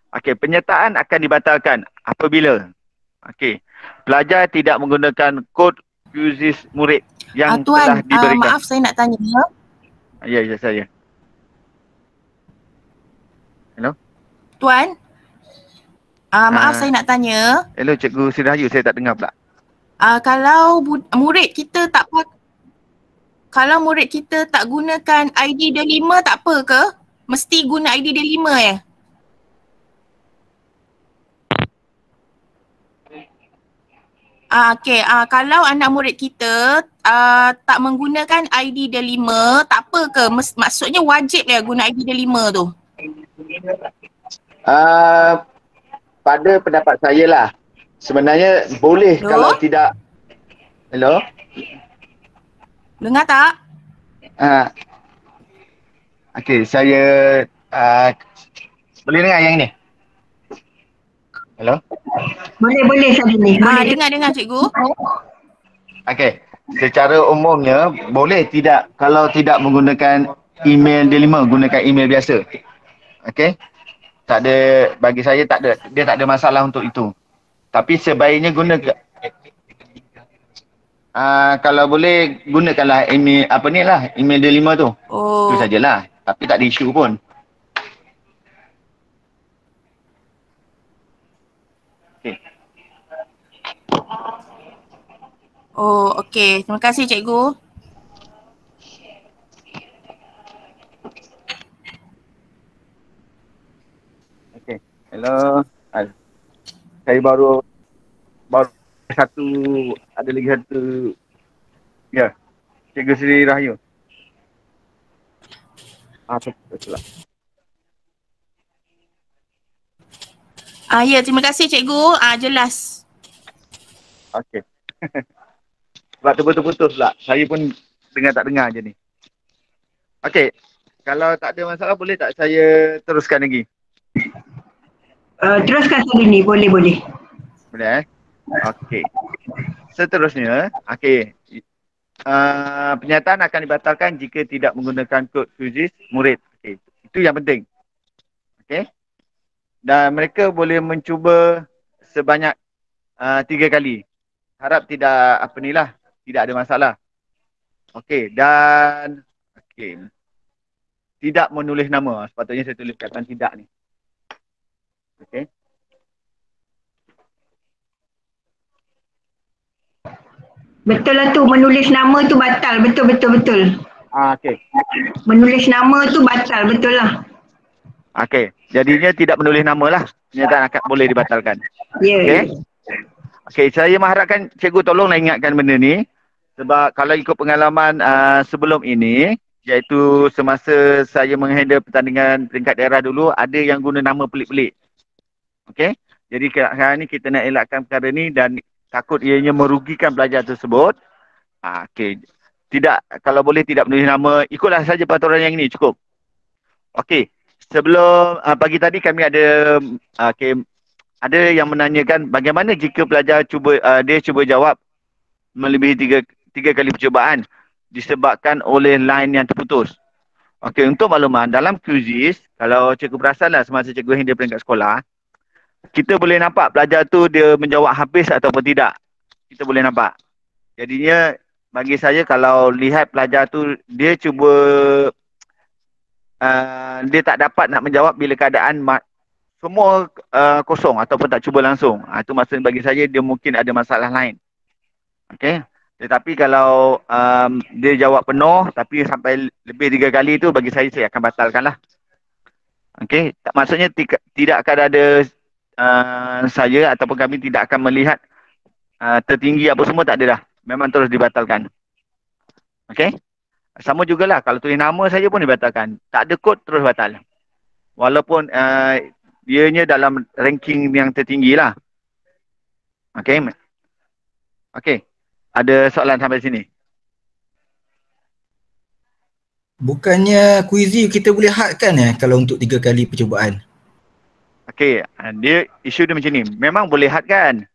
Okey, penyertaan akan dibatalkan apabila pelajar tidak menggunakan kod QZIS murid yang telah Tuan, diberikan. maaf saya nak tanya. Ya, saya. Hello? Tuan, maaf saya nak tanya. Hello, Cikgu Sri Rahayu, saya tak dengar pula. Kalau murid kita tak gunakan ID D5 tak apa ke? Mesti guna ID D5 ya? Kalau anak murid kita tak menggunakan ID D5 tak apa ke? Maksudnya wajib ya guna ID D5 tu? Pada pendapat saya lah, sebenarnya boleh. Hello? Kalau tidak. Hello? Dengar tak? Saya boleh dengar yang ni? Hello? Boleh saya ni. Boleh. Dengar cikgu. Secara umumnya boleh tidak kalau tidak menggunakan email D5, gunakan email biasa. Tak ada, bagi saya tak ada, dia tak ada masalah untuk itu. Tapi sebaiknya gunakan kalau boleh gunakanlah email email D5 tu. Itu sajalah. Tapi tak ada isu pun. Terima kasih cikgu. Hello. Saya baru ada lagi satu. Ya. Cikgu Sri Rahayu. Betul lah. Ya, terima kasih cikgu. Jelas. Okey. Sebab terputus-putus pula. Saya pun tak dengar je ni. Okey. Kalau tak ada masalah, boleh tak saya teruskan lagi? Teruskan sekali ni, boleh. Boleh Okey. Seterusnya, penyataan akan dibatalkan jika tidak menggunakan kod QZIS murid. Itu yang penting. Dan mereka boleh mencuba sebanyak 3 kali. Harap tidak tidak ada masalah. Dan tidak menulis nama. Sepatutnya saya tulis kata tidak ni. Betul lah tu, menulis nama tu batal. Betul. Menulis nama tu batal, betul lah. Jadinya tidak menulis nama lah. Penyataan akan boleh dibatalkan. Ya. Saya mengharapkan cikgu tolonglah ingatkan benda ni. Sebab kalau ikut pengalaman sebelum ini, iaitu semasa saya menghandle pertandingan peringkat daerah dulu, ada yang guna nama pelik-pelik. Jadi sekarang ni kita nak elakkan perkara ni dan takut ianya merugikan pelajar tersebut. Tidak, kalau boleh tidak menulis nama, ikutlah saja peraturan yang ini, cukup. Sebelum pagi tadi kami ada ada yang menanyakan bagaimana jika pelajar dia cuba jawab melebihi tiga kali percubaan disebabkan oleh line yang terputus. Untuk makluman, dalam QZIS, kalau cikgu perasanlah semasa cikgu handle peringkat sekolah, kita boleh nampak pelajar tu dia menjawab habis ataupun tidak. Kita boleh nampak. Jadinya bagi saya kalau lihat pelajar tu dia cuba dia tak dapat nak menjawab bila keadaan semua kosong ataupun tak cuba langsung. Itu maksudnya bagi saya dia mungkin ada masalah lain. Tetapi kalau dia jawab penuh tapi sampai lebih 3 kali tu, bagi saya akan batalkan lah. Maksudnya tidak akan ada saya ataupun kami tidak akan melihat tertinggi apa semua, tak ada dah. Memang terus dibatalkan. Sama jugalah kalau tulis nama saja pun dibatalkan. Tak ada kod terus batal. Walaupun dianya dalam ranking yang tertinggi lah. Ada soalan sampai sini? Bukannya kuizi kita boleh hadkan kalau untuk 3 kali percubaan? Dia isu dia macam ni. Memang boleh hadkan.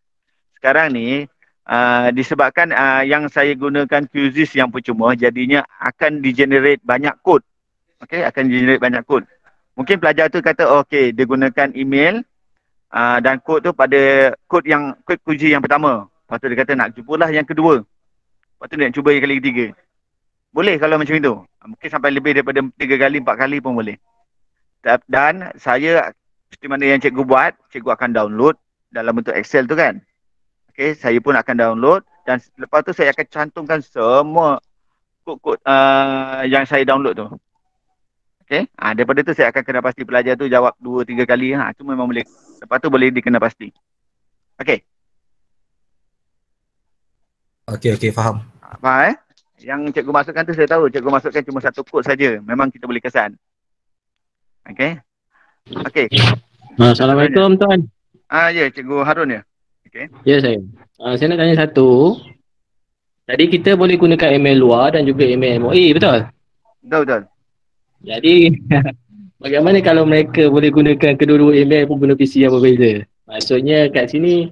Sekarang ni disebabkan yang saya gunakan QZIS yang percuma, jadinya akan di-generate banyak kod. Akan di-generate banyak kod. Mungkin pelajar tu kata okey dia gunakan email dan kod tu pada kod kunci yang pertama. Lepas tu dia kata nak cubalah yang kedua. Lepas tu dia nak cuba yang kali ketiga. Boleh kalau macam itu. Mungkin sampai lebih daripada 3 kali, 4 kali pun boleh. Dan saya seperti mana yang cikgu buat, cikgu akan download dalam bentuk Excel tu kan. Okey, saya pun akan download dan lepas tu saya akan cantumkan semua kod-kod yang saya download tu. Okey, daripada tu saya akan kena pasti pelajar tu jawab 2-3 kali. Itu memang boleh. Lepas tu boleh dikena pasti. Okey. Okey, faham. Faham Yang cikgu masukkan tu saya tahu. Cikgu masukkan cuma satu kod saja. Memang kita boleh kesan. Okey. Okey. Assalamualaikum tuan. Ya, Cikgu Harun ya. Okay. Ya saya. Saya nak tanya satu. Tadi kita boleh gunakan email luar dan juga email MOE, betul? Betul. Jadi bagaimana kalau mereka boleh gunakan kedua-dua email pun guna PC yang berbeza? Maksudnya kat sini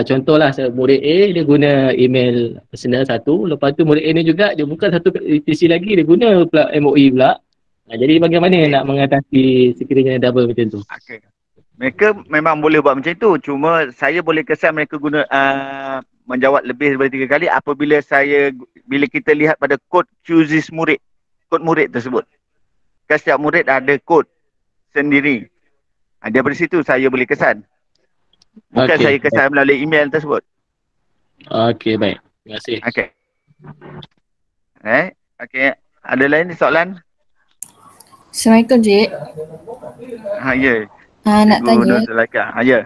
contohlah murid A dia guna email personal satu, lepas tu murid A ni juga dia buka satu PC lagi, dia guna pula MOE pula. Jadi bagaimana nak mengatasi sekiranya double macam tu? Okay. Mereka memang boleh buat macam itu. Cuma saya boleh kesan mereka guna menjawab lebih daripada 3 kali apabila bila kita lihat pada kod QZIS murid. Kod murid tersebut. Kan setiap murid ada kod sendiri. Daripada situ saya boleh kesan. Bukan saya kesan melalui email tersebut. Okey, baik. Terima kasih. Okey. Okey. Ada lain soalan? Assalamualaikum, Cik. Ya. Nak tanya. Ya.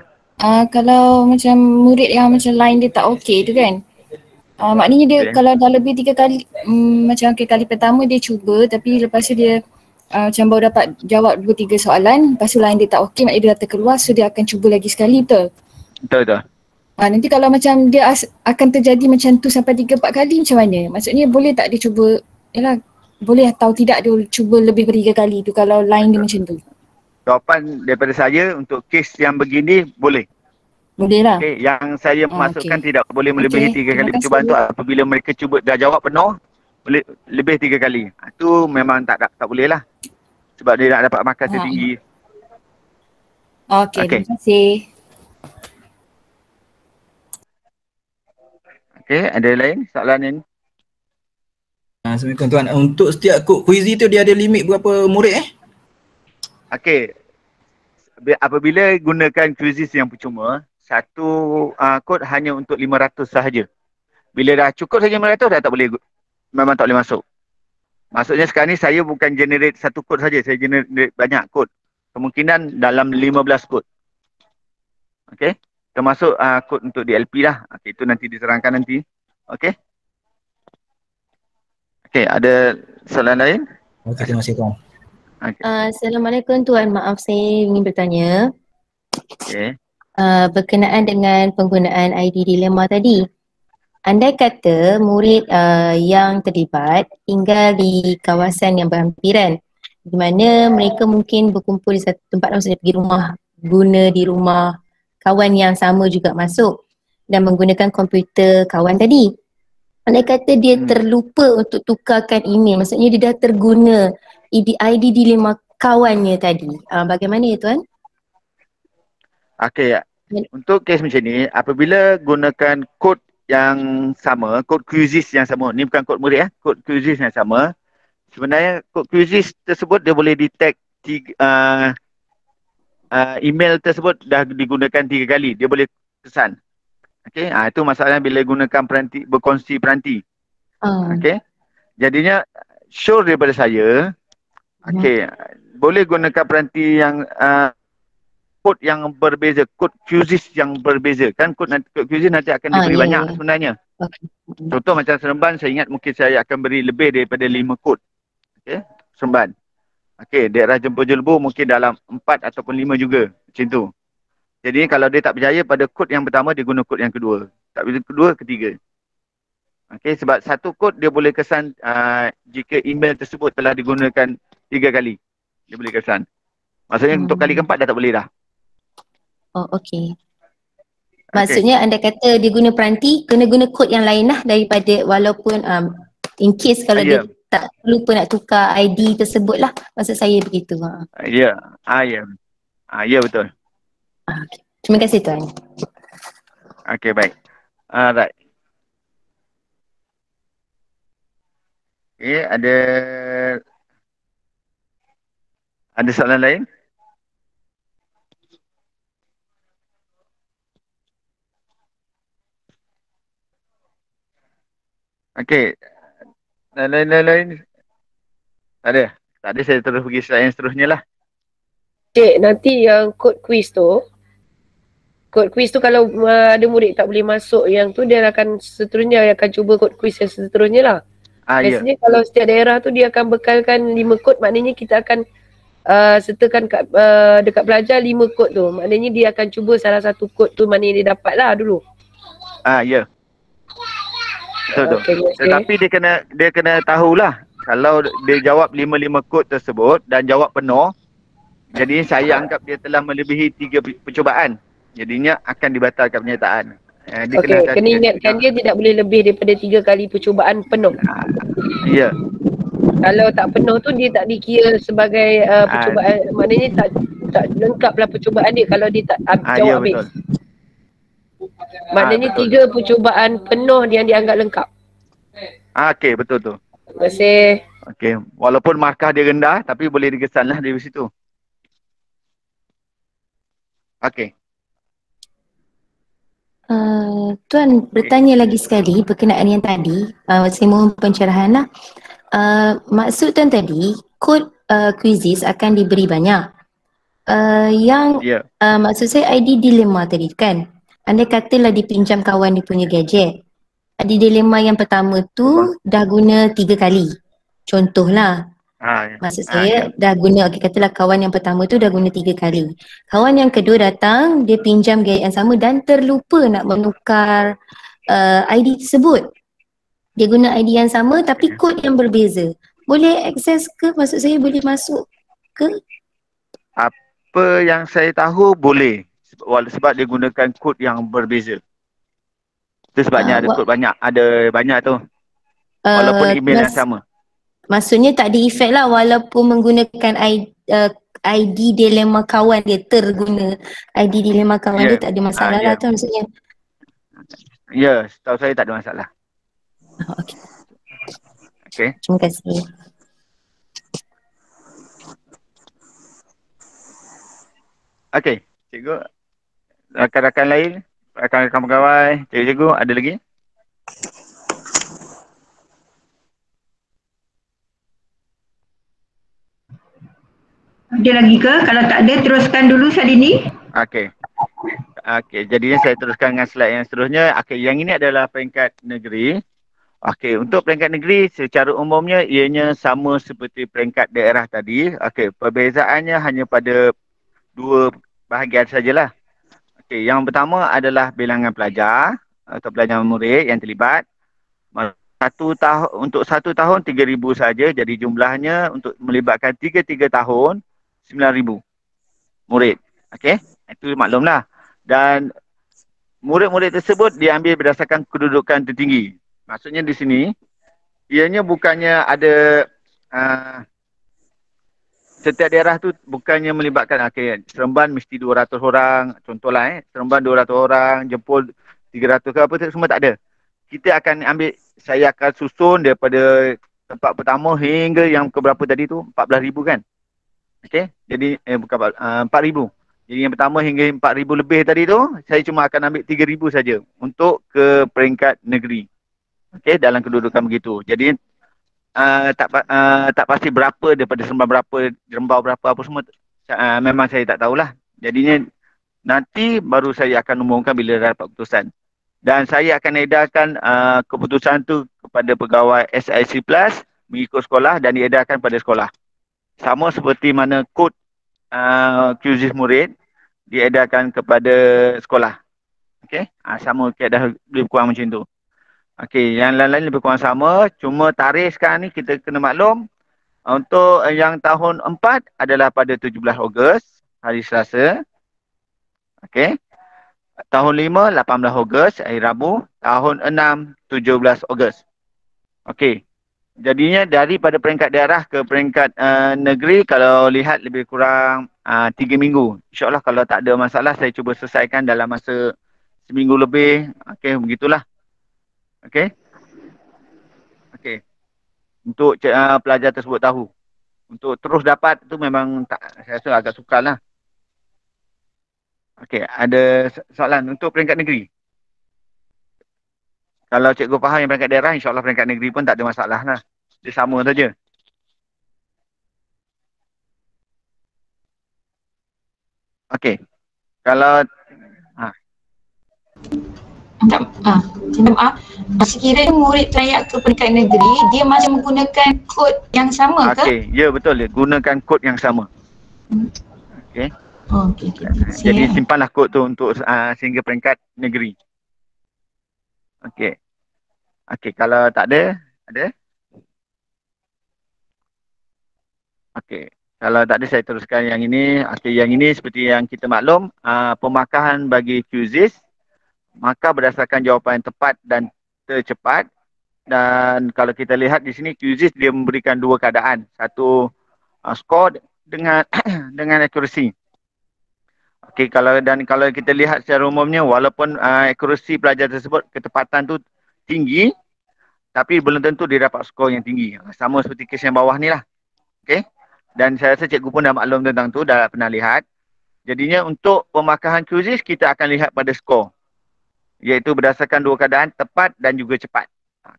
Kalau macam murid yang macam line dia tak okey tu kan. Maknanya dia kalau dah lebih 3 kali macam kali pertama dia cuba tapi lepas tu dia macam baru dapat jawab 2-3 soalan, lepas tu line dia tak okey, maknanya dia dah terkeluar, so dia akan cuba lagi sekali, betul? Betul. Nanti kalau macam dia akan terjadi macam tu sampai 3-4 kali macam mana? Maksudnya boleh tak dia cuba, boleh atau tidak dia cuba lebih daripada 3 kali tu kalau line dia macam tu? Jawapan daripada saya untuk kes yang begini boleh. Boleh lah. Okay. Yang saya masukkan tidak boleh melebihi 3 kali percubaan tu apabila mereka cuba dah jawab penuh boleh lebih 3 kali. Itu memang tak boleh lah. Sebab dia nak dapat markah tertinggi. Okey, terima kasih. Okey, ada lain soalan ni? Assalamualaikum tuan. Untuk setiap kod kuizi tu dia ada limit berapa murid Okey. Apabila gunakan kuisis yang percuma, satu kod hanya untuk 500 sahaja. Bila dah cukup saja 500 dah tak boleh, memang tak boleh masuk. Maksudnya sekarang ni saya bukan generate satu kod saja, saya generate banyak kod. Kemungkinan dalam 15 kod. Okey. Termasuk kod untuk DLP lah. Okey, itu nanti diterangkan nanti. Okey. Okey, ada soalan lain? Okey, terima kasih tuan. Assalamualaikum tuan, maaf saya ingin bertanya. Okey. Berkenaan dengan penggunaan ID dilema tadi. Andai kata murid yang terlibat tinggal di kawasan yang berhampiran, di mana mereka mungkin berkumpul di satu tempat, maksudnya pergi rumah, guna di rumah kawan yang sama juga masuk dan menggunakan komputer kawan tadi. Andai kata dia terlupa untuk tukarkan email, maksudnya dia dah terguna ID dilema kawannya tadi. Bagaimana ya tuan? Okey, untuk kes macam ni, apabila gunakan kod yang sama, kod QZIS yang sama, ni bukan kod murid kod QZIS yang sama, sebenarnya kod QZIS tersebut dia boleh detect email tersebut dah digunakan 3 kali, dia boleh kesan. Okey, itu masalahnya bila gunakan peranti, berkongsi peranti. Okey, jadinya sure daripada saya, okey, boleh gunakan peranti yang kod yang berbeza, kod QZIS yang berbeza. Kan kod QZIS nanti akan diberi banyak sebenarnya. Contoh macam Seremban, saya ingat mungkin saya akan beri lebih daripada 5 kod. Okey, Seremban. Okey, daerah Jempol Jelbu mungkin dalam 4 ataupun 5 juga. Macam tu. Jadi kalau dia tak percaya pada kod yang pertama, dia guna kod yang kedua. Tak percaya kedua, ketiga. Okey, sebab satu kod dia boleh kesan jika email tersebut telah digunakan 3 kali. Dia boleh kesan. Maksudnya untuk kali keempat dah tak boleh dah. Oh, okey. Maksudnya anda kata dia guna peranti, kena guna kod yang lain lah daripada walaupun in case kalau dia tak lupa nak tukar ID tersebut lah. Maksud saya begitu. Ya. Ya. Ya betul. Okay. Terima kasih Tuan. Okey, baik. Right. Okey, ada soalan lain? Okey. Lain. Tak ada. Tak ada, saya terus pergi slide yang seterusnya lah. Cik, nanti yang kod quiz tu kalau ada murid tak boleh masuk yang tu, dia akan seterusnya akan cuba kod quiz yang seterusnya lah. Biasanya kalau setiap daerah tu dia akan bekalkan 5 kod, maknanya kita akan sertakan dekat pelajar 5 kod tu. Maknanya dia akan cuba salah satu kod tu mana yang dia dapat lah dulu. Ya. Betul tu. Tetapi dia kena tahulah, kalau dia jawab 5 kod tersebut dan jawab penuh, jadi saya anggap dia telah melebihi 3 percubaan. Jadinya akan dibatalkan penyertaan. Kena ingatkan dia tidak boleh lebih daripada 3 kali percubaan penuh. Ya. Kalau tak penuh tu dia tak dikira sebagai percubaan. Maknanya tak lengkaplah percubaan dia kalau dia tak jawab habis. Betul. Maknanya 3 percubaan penuh yang dianggap lengkap. Okey, betul tu. Terima kasih. Okey, walaupun markah dia rendah tapi boleh digesanlah dari situ. Okey. Tuan bertanya lagi sekali berkenaan yang tadi, saya mohon pencerahan lah. Maksud Tuan tadi, kod quizzes akan diberi banyak. Maksud saya ID dilema tadi kan, andai katalah dipinjam kawan dia punya gadget, ID dilema yang pertama tu dah guna 3 kali. Contohlah, maksud saya dah guna, katalah kawan yang pertama tu dah guna 3 kali. Kawan yang kedua datang, dia pinjam gadget yang sama dan terlupa nak menukar ID tersebut. Dia guna ID yang sama tapi kod yang berbeza. Boleh akses ke? Maksud saya boleh masuk ke? Apa yang saya tahu boleh. Sebab dia gunakan kod yang berbeza. Itu sebabnya ada kod banyak. Ada banyak tu. Walaupun email yang sama. Maksudnya tak ada efek lah walaupun menggunakan ID dilema kawan dia, terguna ID dilema kawan dia, tak ada masalah lah tu maksudnya. Ya, setahu saya tak ada masalah. Okey. Terima kasih. Okey, cikgu. Rakan-rakan lain, rakan-rakan pegawai, cikgu-cikgu ada lagi? Ada lagi ke? Kalau tak ada, teruskan dulu Sadini. Okey. Jadinya saya teruskan dengan slide yang seterusnya. Okey, yang ini adalah peringkat negeri. Okey, untuk peringkat negeri secara umumnya ianya sama seperti peringkat daerah tadi. Okey, perbezaannya hanya pada 2 bahagian sajalah. Okey, yang pertama adalah bilangan pelajar atau pelajar murid yang terlibat. Untuk 1 tahun 3,000 saja, jadi jumlahnya untuk melibatkan 3 tahun 9,000 murid. Okey, itu maklumlah. Dan murid-murid tersebut diambil berdasarkan kedudukan tertinggi. Maksudnya di sini, ianya bukannya ada setiap daerah tu bukannya melibatkan, Seremban mesti 200 orang, contohlah Seremban 200 orang, Jempol 300 ke apa, semua tak ada. Kita akan ambil, saya akan susun daripada tempat pertama hingga yang keberapa tadi tu, 14,000 kan? Okey, jadi bukan 4,000. Jadi yang pertama hingga 4,000 lebih tadi tu, saya cuma akan ambil 3,000 saja untuk ke peringkat negeri. Okey, dalam kedudukan begitu. Jadi tak pasti berapa daripada Seremban berapa, Jerembau berapa, apa semua memang saya tak tahulah. Jadinya nanti baru saya akan umumkan bila dapat keputusan. Dan saya akan edarkan keputusan tu kepada pegawai SIC Plus mengikut sekolah dan diedarkan pada sekolah. Sama seperti mana kod quizzes murid diedarkan kepada sekolah. Okey, sama keadaan lebih kurang macam tu. Okey, yang lain-lain lebih kurang sama, cuma tarikh sekarang ni kita kena maklum untuk yang tahun 4 adalah pada 17 Ogos, hari Selasa. Okey. Tahun 5 18 Ogos, hari Rabu. Tahun 6 17 Ogos. Okey. Jadinya daripada peringkat daerah ke peringkat negeri, kalau lihat lebih kurang 3 minggu. InsyaAllah kalau tak ada masalah, saya cuba selesaikan dalam masa seminggu lebih. Okey, begitulah. Okey. Okey. Untuk pelajar tersebut tahu. Untuk terus dapat tu memang tak, saya rasa agak sukar lah. Okey, ada soalan untuk peringkat negeri? Kalau cikgu faham yang peringkat daerah, insyaAllah peringkat negeri pun tak ada masalah lah. Dia sama saja. Okey. Kalau minta maaf. Sekiranya murid layak ke peringkat negeri, dia masih menggunakan kod yang sama ke? Okey, ya betul. Dia gunakan kod yang sama. Okey. Oh, okey. Jadi simpanlah kod tu untuk sehingga peringkat negeri. Okey. Okey, kalau tak ada, ada? Okey. Kalau tak ada, saya teruskan yang ini. Okey, yang ini seperti yang kita maklum, pemakahan bagi QZIS, maka berdasarkan jawapan yang tepat dan tercepat. Dan kalau kita lihat di sini, QZIS dia memberikan dua keadaan. Satu, skor dengan dengan akurasi. Okey, kalau kita lihat secara umumnya, walaupun akurasi pelajar tersebut, ketepatan tu tinggi, tapi belum tentu dia dapat skor yang tinggi. Sama seperti kes yang bawah ni lah. Okey. Dan saya rasa cikgu pun dah maklum tentang tu, dah pernah lihat. Jadinya untuk pemakahan QZIS, kita akan lihat pada skor. Iaitu berdasarkan dua keadaan, tepat dan juga cepat.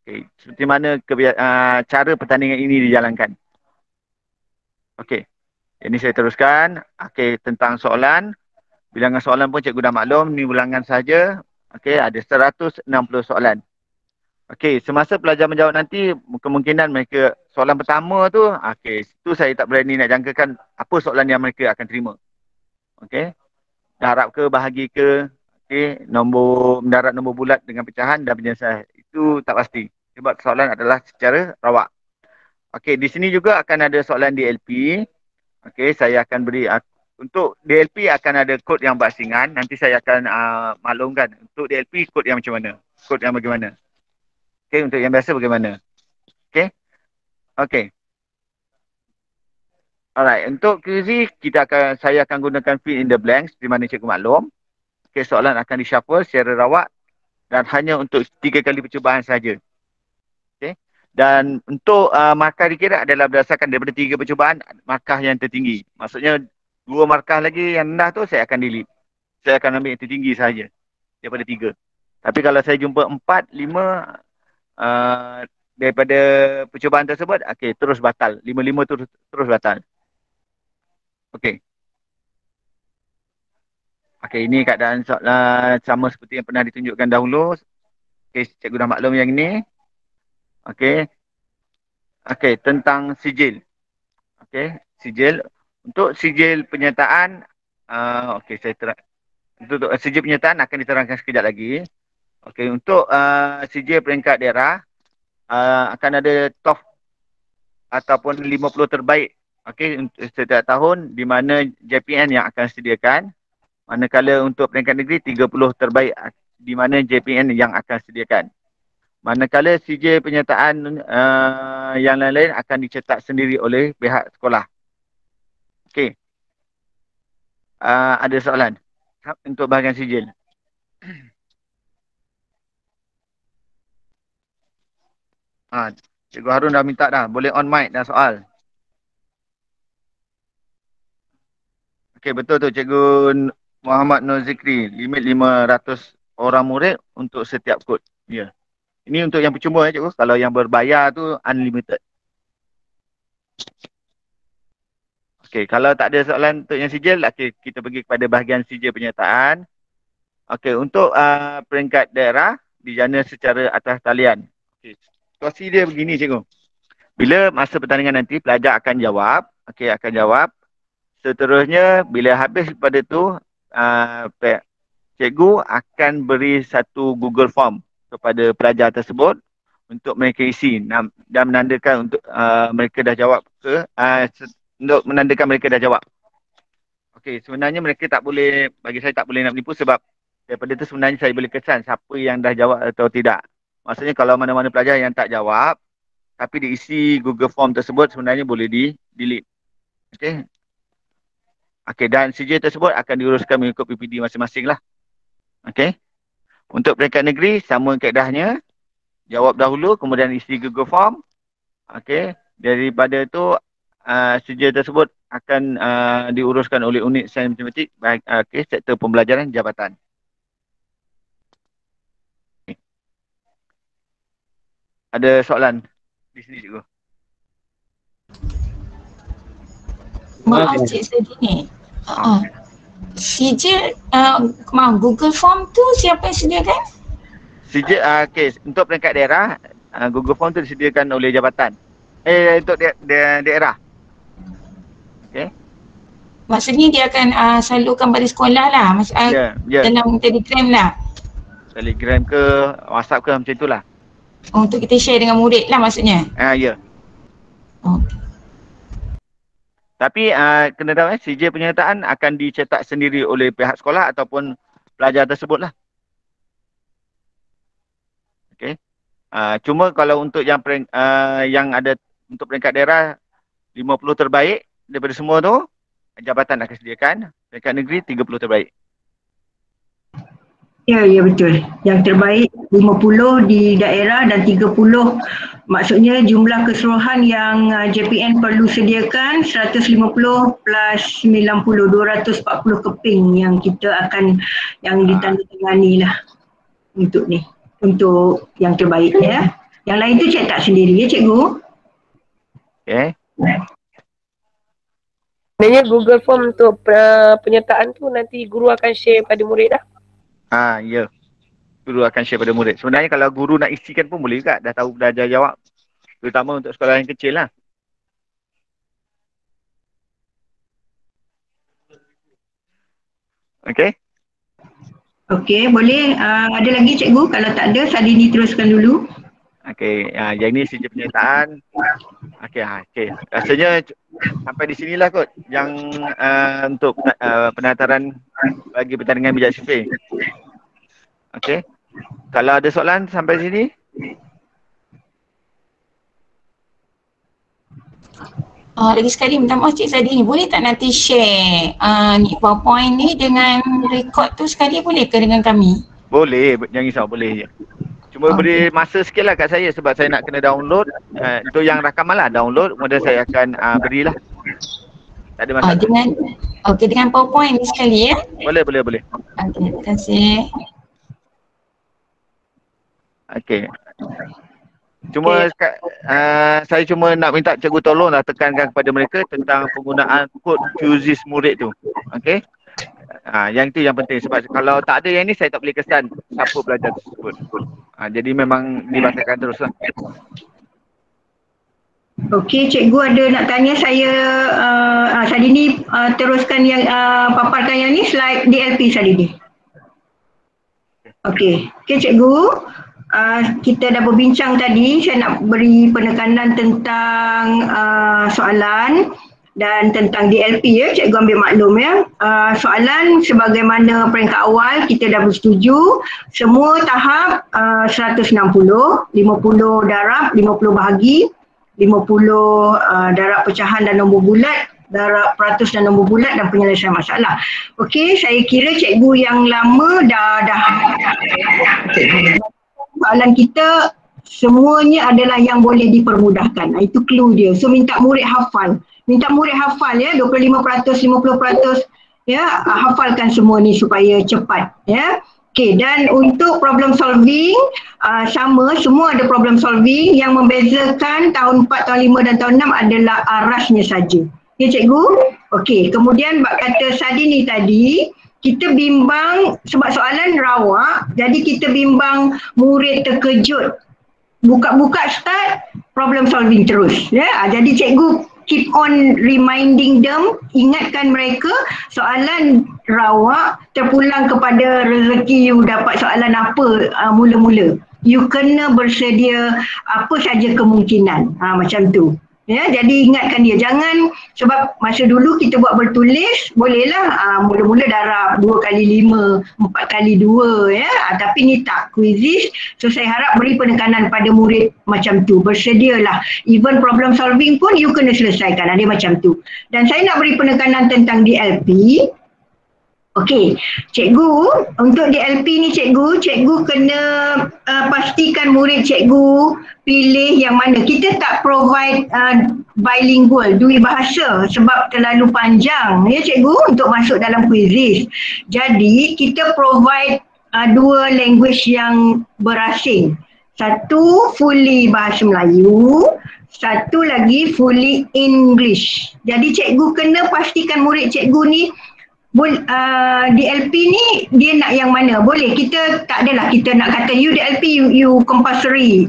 Okey. Seperti mana cara pertandingan ini dijalankan. Okey. Ini saya teruskan. Okey, tentang soalan. Bilangan soalan pun cikgu dah maklum. Ini ulangan saja. Okey, ada 160 soalan. Okey, semasa pelajar menjawab nanti, kemungkinan mereka soalan pertama tu, okey, itu saya tak berani nak jangkakan apa soalan yang mereka akan terima. Okey, darab ke, bahagi ke, okey, mendarat nombor bulat dengan pecahan dan penyelesaian. Itu tak pasti. Sebab soalan adalah secara rawak. Okey, di sini juga akan ada soalan DLP. Okey, saya akan beri, untuk DLP akan ada kod yang berasingan. Nanti saya akan maklumkan untuk DLP kod yang macam mana, kod yang bagaimana. Okey, untuk yang biasa bagaimana? Okey. Okey. Alright, untuk QZ saya akan gunakan fill in the blanks di mana cikgu maklum. Okey, soalan akan di-shuffle secara rawak dan hanya untuk 3 kali percubaan saja. Okey. Dan untuk markah dikira adalah berdasarkan daripada 3 percubaan markah yang tertinggi. Maksudnya 2 markah lagi yang rendah tu saya akan delete. Saya akan ambil yang tertinggi saja daripada 3. Tapi kalau saya jumpa 4, 5 daripada percubaan tersebut, okey, terus batal. 5-5 terus batal. Okey. Okey, ini keadaan sama seperti yang pernah ditunjukkan dahulu. Okey, cikgu dah maklum yang ini. Okey. Okey, tentang sijil. Okey, sijil. Untuk sijil penyertaan, okey, untuk sijil penyertaan akan diterangkan sekejap lagi. Okey, untuk sijil peringkat daerah akan ada top ataupun 50 terbaik, okey, setiap tahun di mana JPN yang akan sediakan. Manakala untuk peringkat negeri 30 terbaik di mana JPN yang akan sediakan. Manakala sijil penyertaan yang lain-lain akan dicetak sendiri oleh pihak sekolah. Okey. Ada soalan untuk bahagian sijil? Cikgu Harun dah minta dah. Boleh on mic dah soal. Okey, betul tu Cikgu Muhammad Nur Zikri. Limit 500 orang murid untuk setiap kod. Ya. Ini untuk yang percuma Cikgu. Kalau yang berbayar tu unlimited. Okey, kalau tak ada soalan untuk yang sijil, okay, kita pergi kepada bahagian sijil penyertaan. Okey, untuk peringkat daerah dijana secara atas talian. Okey. Situasi dia begini cikgu. Bila masa pertandingan nanti pelajar akan jawab, okey, akan jawab. Seterusnya bila habis pada tu cikgu akan beri satu Google Form kepada pelajar tersebut untuk mereka isi dan menandakan untuk mereka dah jawab ke untuk menandakan mereka dah jawab. Okey, sebenarnya mereka tak boleh, bagi saya tak boleh nak menipu sebab daripada tu sebenarnya saya boleh kesan siapa yang dah jawab atau tidak. Maksudnya kalau mana-mana pelajar yang tak jawab, tapi diisi Google Form tersebut sebenarnya boleh delete. Okey. Okey, dan CJ tersebut akan diuruskan mengikut PPD masing-masing lah. Okey. Untuk peringkat negeri, sama kaedahnya. Jawab dahulu, kemudian isi Google Form. Okey. Daripada itu, CJ tersebut akan diuruskan oleh unit sains matematik, okey, sektor pembelajaran jabatan. Okay. Ada soalan di sini, cikgu? Maaf Cik Sadini. CJ, Google Form tu siapa yang sediakan? CJ, okay. Untuk peringkat daerah, Google Form tu disediakan oleh jabatan. Untuk daerah. Okay. Maksudnya dia akan salurkan pada sekolah lah. Dalam Telegram lah. Telegram ke, WhatsApp ke, macam itulah. Untuk kita share dengan murid lah maksudnya? Ya. Tapi kena tahu CJ penyertaan akan dicetak sendiri oleh pihak sekolah ataupun pelajar tersebut lah. Okay. Cuma kalau untuk yang ada untuk peringkat daerah 50 terbaik daripada semua tu, jabatan akan sediakan. Peringkat negeri 30 terbaik. Ya, betul. Yang terbaik 50 di daerah dan 30, maksudnya jumlah keseluruhan yang JPN perlu sediakan 150 plus 90, 240 keping yang kita akan, yang ditandatangani lah untuk ni, untuk yang terbaik ya. Yang lain tu cetak sendiri ya cikgu. Okay. Sebenarnya Google Form untuk penyertaan tu nanti guru akan share pada murid dah. Ya. Guru akan share pada murid. Sebenarnya kalau guru nak isikan pun boleh juga. Dah tahu belajar jawab. Terutama untuk sekolah yang kecil lah. Okey. Okey, boleh. Ada lagi cikgu? Kalau tak ada, Sadini teruskan dulu. Okey, yang ni saja penyertaan. Okey. Rasanya sampai di sinilah kot yang untuk pendaftaran bagi pertandingan bijak sifir. Okey. Kalau ada soalan sampai sini? Lagi sekali minta maaf Cik Sadini, boleh tak nanti share ni PowerPoint ni dengan rekod tu sekali boleh ke dengan kami? Boleh, jangan risau, boleh je. Cuma beri masa sikit lah kat saya sebab saya nak kena download. Itu yang rakaman lah, download. Kemudian saya akan berilah. Tak ada masalah. Dengan PowerPoint ni sekali ya? Boleh. Okey, terima kasih. Okey. Cuma saya cuma nak minta cikgu tolonglah tekankan kepada mereka tentang penggunaan kod QZIS murid tu. Okey? Yang itu yang penting sebab kalau tak ada yang ni saya tak boleh kesan siapa pelajar tersebut. Jadi memang dibatalkan teruslah. Okey, cikgu ada nak tanya saya, Sadini teruskan yang paparkan yang ni slide DLP Sadini. Okey, cikgu. Kita dah berbincang tadi, saya nak beri penekanan tentang soalan dan tentang DLP ya, cikgu ambil maklum ya. Soalan sebagaimana peringkat awal kita dah bersetuju, semua tahap 160, 50 darab, 50 bahagi, 50 darab pecahan dan nombor bulat, darab peratus dan nombor bulat dan penyelesaian masalah. Okey, saya kira cikgu yang lama dah soalan kita semuanya adalah yang boleh dipermudahkan. Itu clue dia. So minta murid hafal. Ya 25%, 50% ya, hafalkan semua ni supaya cepat ya. Okey, dan untuk problem solving sama, semua ada problem solving. Yang membezakan tahun 4, tahun 5 dan tahun 6 adalah arasnya saja. Ya cikgu? Okey, kemudian bab kata Sadini tadi, kita bimbang sebab soalan rawak, jadi kita bimbang murid terkejut. Buka-buka start, problem solving terus. Ya, jadi cikgu keep on reminding them, ingatkan mereka soalan rawak terpulang kepada rezeki you dapat soalan apa mula-mula. You kena bersedia apa saja kemungkinan. Macam tu. Ya, jadi ingatkan dia, jangan, sebab masa dulu kita buat bertulis bolehlah mula-mula darab 2x5, 4x2 ya, tapi ni tak, quizzes. So saya harap beri penekanan pada murid macam tu, bersedialah, even problem solving pun you kena selesaikan, ada macam tu. Dan saya nak beri penekanan tentang DLP. Okey, cikgu, untuk DLP ni cikgu kena pastikan murid cikgu pilih yang mana. Kita tak provide bilingual, dua bahasa sebab terlalu panjang ya cikgu untuk masuk dalam quizzes. Jadi kita provide dua language yang berasing. Satu fully bahasa Melayu, satu lagi fully English. Jadi cikgu kena pastikan murid cikgu ni DLP ni dia nak yang mana. Boleh, kita tak adalah kita nak kata you DLP you compulsory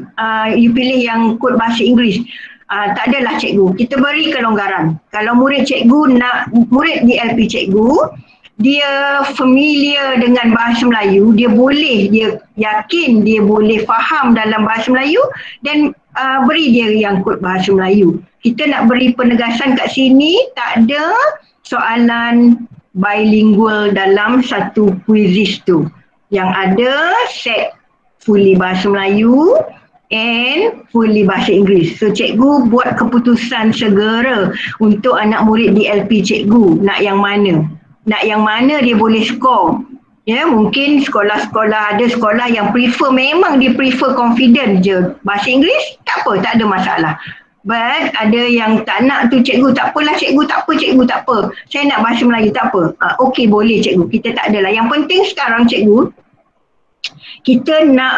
you pilih yang kod bahasa Inggeris. Tak adalah cikgu, kita beri kelonggaran. Kalau murid cikgu nak, murid DLP cikgu dia familiar dengan bahasa Melayu, dia boleh, dia yakin dia boleh faham dalam bahasa Melayu, dan beri dia yang kod bahasa Melayu. Kita nak beri penegasan kat sini, tak ada soalan bilingual dalam satu quizzes tu. Yang ada set fully bahasa Melayu and fully bahasa Inggeris. So cikgu buat keputusan segera untuk anak murid DLP cikgu nak yang mana. Nak yang mana dia boleh score. Ya, mungkin sekolah-sekolah, ada sekolah yang prefer, memang dia prefer confident je bahasa Inggeris, tak apa, tak ada masalah. But ada yang tak nak tu, cikgu tak apalah cikgu, tak apa, saya nak bahasa Melayu, tak apa. Okey, boleh cikgu, kita tak adalah. Yang penting sekarang cikgu, kita nak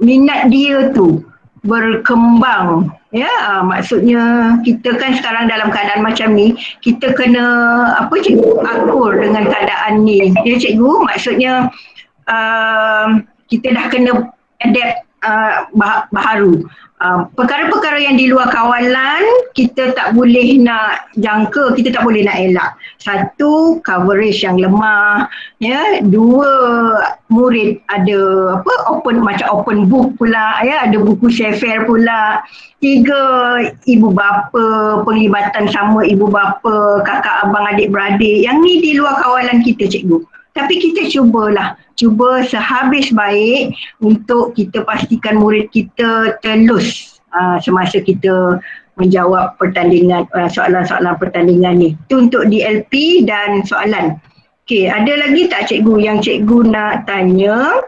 minat dia tu berkembang. Ya, maksudnya kita kan sekarang dalam keadaan macam ni, kita kena cikgu, akur dengan keadaan ni. Ya cikgu, maksudnya kita dah kena adapt baharu. Perkara-perkara yang di luar kawalan kita tak boleh nak jangka, kita tak boleh nak elak. Satu, coverage yang lemah, ya. Dua, murid ada macam open book pula, ya, ada buku share pula. Tiga, ibu bapa, penglibatan sama ibu bapa, kakak abang adik beradik. Yang ni di luar kawalan kita cikgu. Tapi kita cuba sehabis baik untuk kita pastikan murid kita telus semasa kita menjawab pertandingan, soalan-soalan pertandingan ni. Itu untuk DLP dan soalan. Okey, ada lagi tak cikgu yang cikgu nak tanya?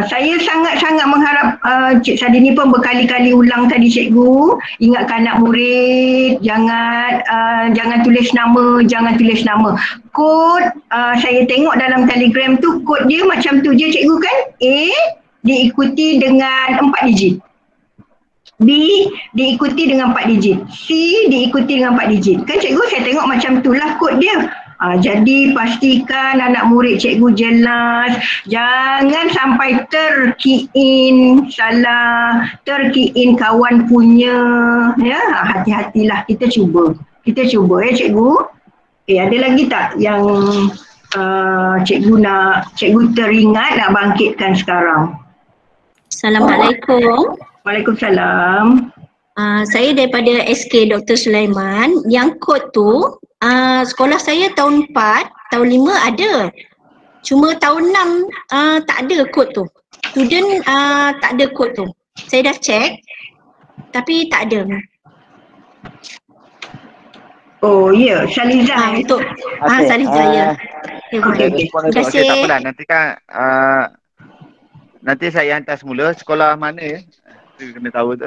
Saya sangat-sangat mengharap Cik Sadini pun berkali-kali ulang tadi cikgu, ingatkan anak murid jangan tulis nama, kod saya tengok dalam Telegram tu, kod dia macam tu je cikgu kan, A diikuti dengan 4 digit, B diikuti dengan 4 digit, C diikuti dengan 4 digit kan cikgu, saya tengok macam itulah kod dia. Jadi pastikan anak murid cikgu jelas, jangan sampai terkey-in salah, terkey-in kawan punya, ya, hati-hatilah, kita cuba ya cikgu. Ada lagi tak yang cikgu teringat nak bangkitkan sekarang? Assalamualaikum. Waalaikumsalam. Saya daripada SK Dr. Sulaiman. Yang kod tu sekolah saya tahun 4, tahun 5 ada. Cuma tahun 6 tak ada kod tu. Student tak ada kod tu. Saya dah check tapi tak ada. Oh ya, Saliza untuk Saliza ya. Okey, terima kasih. Tak apalah, nanti kan nanti saya hantar semula sekolah mana ya. Itu kena tahu tu.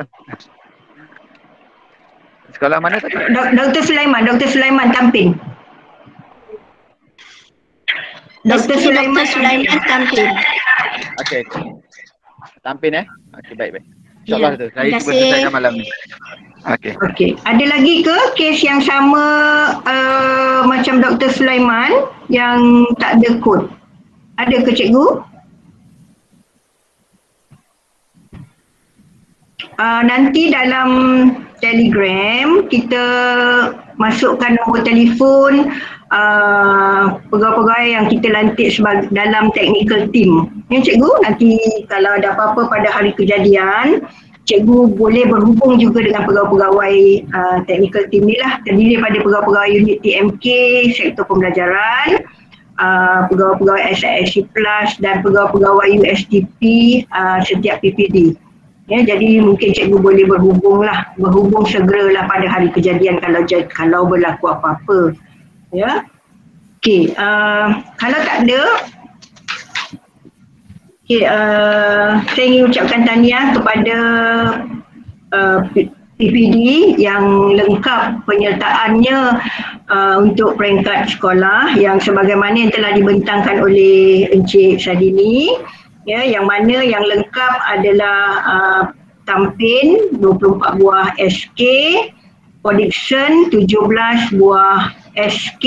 Sekolah mana tadi? Dr. Sulaiman Tampin. Dr. Sulaiman Tampin. Okey. Tampin Okey, baik. InsyaAllah tu. Saya cuba selesaikan malam ni. Okey. Ada lagi ke kes yang sama macam Dr. Sulaiman yang tak ada kod? Ada ke cikgu? Nanti dalam Telegram kita masukkan nombor telefon pegawai-pegawai yang kita lantik dalam technical team. Ya cikgu, nanti kalau ada apa-apa pada hari kejadian, cikgu boleh berhubung juga dengan pegawai-pegawai technical team ni lah, terdiri daripada pegawai-pegawai unit TMK, sektor pembelajaran, pegawai-pegawai SISC Plus dan pegawai-pegawai USDP setiap PPD. Ya, jadi mungkin cikgu boleh berhubung segeralah pada hari kejadian kalau berlaku apa-apa. Ya. Okey, kalau tak ada, saya ingin ucapkan tahniah kepada PPD yang lengkap penyertaannya untuk peringkat sekolah yang sebagaimana yang telah dibentangkan oleh Encik Sadini, ya, yang mana yang lengkap adalah Tampin 24 buah SK, Podikson 17 buah SK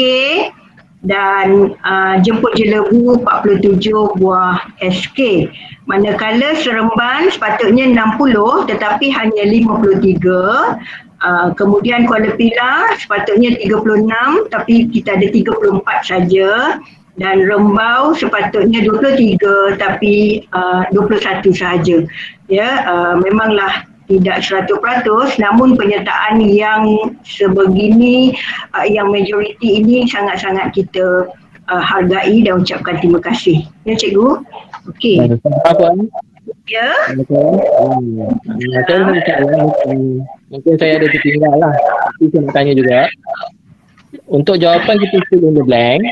dan Jemput Jelebu 47 buah SK. Manakala Seremban sepatutnya 60 tetapi hanya 53. Kemudian Kuala Pilah sepatutnya 36 tapi kita ada 34 saja. Dan Rembau sepatutnya 23 tapi 21 sahaja. Ya, memanglah tidak 100%, namun penyertaan yang sebegini, yang majoriti ini sangat-sangat kita hargai dan ucapkan terima kasih. Ya, cikgu. Okey. Ya. Mungkin saya ada tertinggal lah. Tapi saya nak tanya juga. Untuk jawapan kita fill in the blank.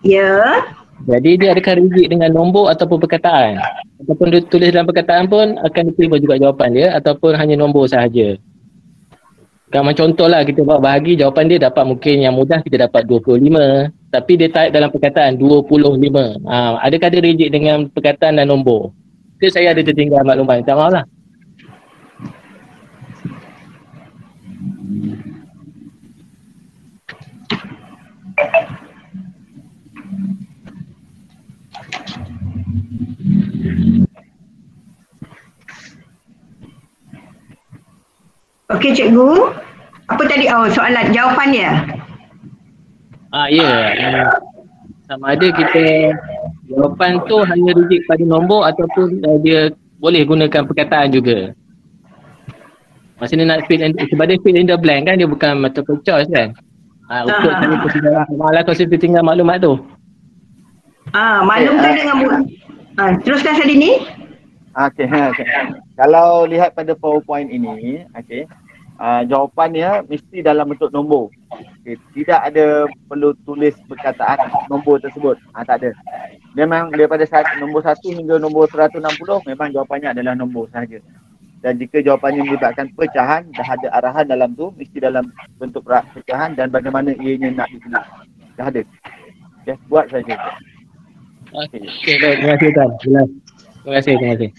Ya. Jadi dia adakah rigid dengan nombor ataupun perkataan? Ataupun dia tulis dalam perkataan pun akan diterima juga jawapan dia ataupun hanya nombor sahaja? Kalau contohlah kita buat bahagi, jawapan dia dapat mungkin yang mudah kita dapat 25 tapi dia type dalam perkataan 25. Adakah dia rigid dengan perkataan dan nombor? Itu saya ada tertinggal maklumat, minta maaf lah. Okey, cikgu. Apa tadi? Oh, soalan jawapannya. Ya. Sama ada kita jawapan tu hanya rigid pada nombor ataupun dia boleh gunakan perkataan juga. Maksudnya nak fill in, sebab dia fill in the blank kan, dia bukan multiple choice kan. Untuk saya tertinggal, malah kalau saya tertinggal maklumat tu. Maklumkan dengan teruskan Sadini. Okey. Kalau lihat pada PowerPoint ini, jawapannya mesti dalam bentuk nombor. Tidak ada perlu tulis perkataan nombor tersebut. Tak ada. Memang daripada nombor 1 hingga nombor 160 memang jawapannya adalah nombor sahaja. Dan jika jawapannya melibatkan pecahan, dah ada arahan dalam tu, mesti dalam bentuk pecahan dan bagaimana ianya nak ditulis. Dah ada. Buat saja. Okey, baik. Terima kasih Tuan. Jelas. Terima kasih.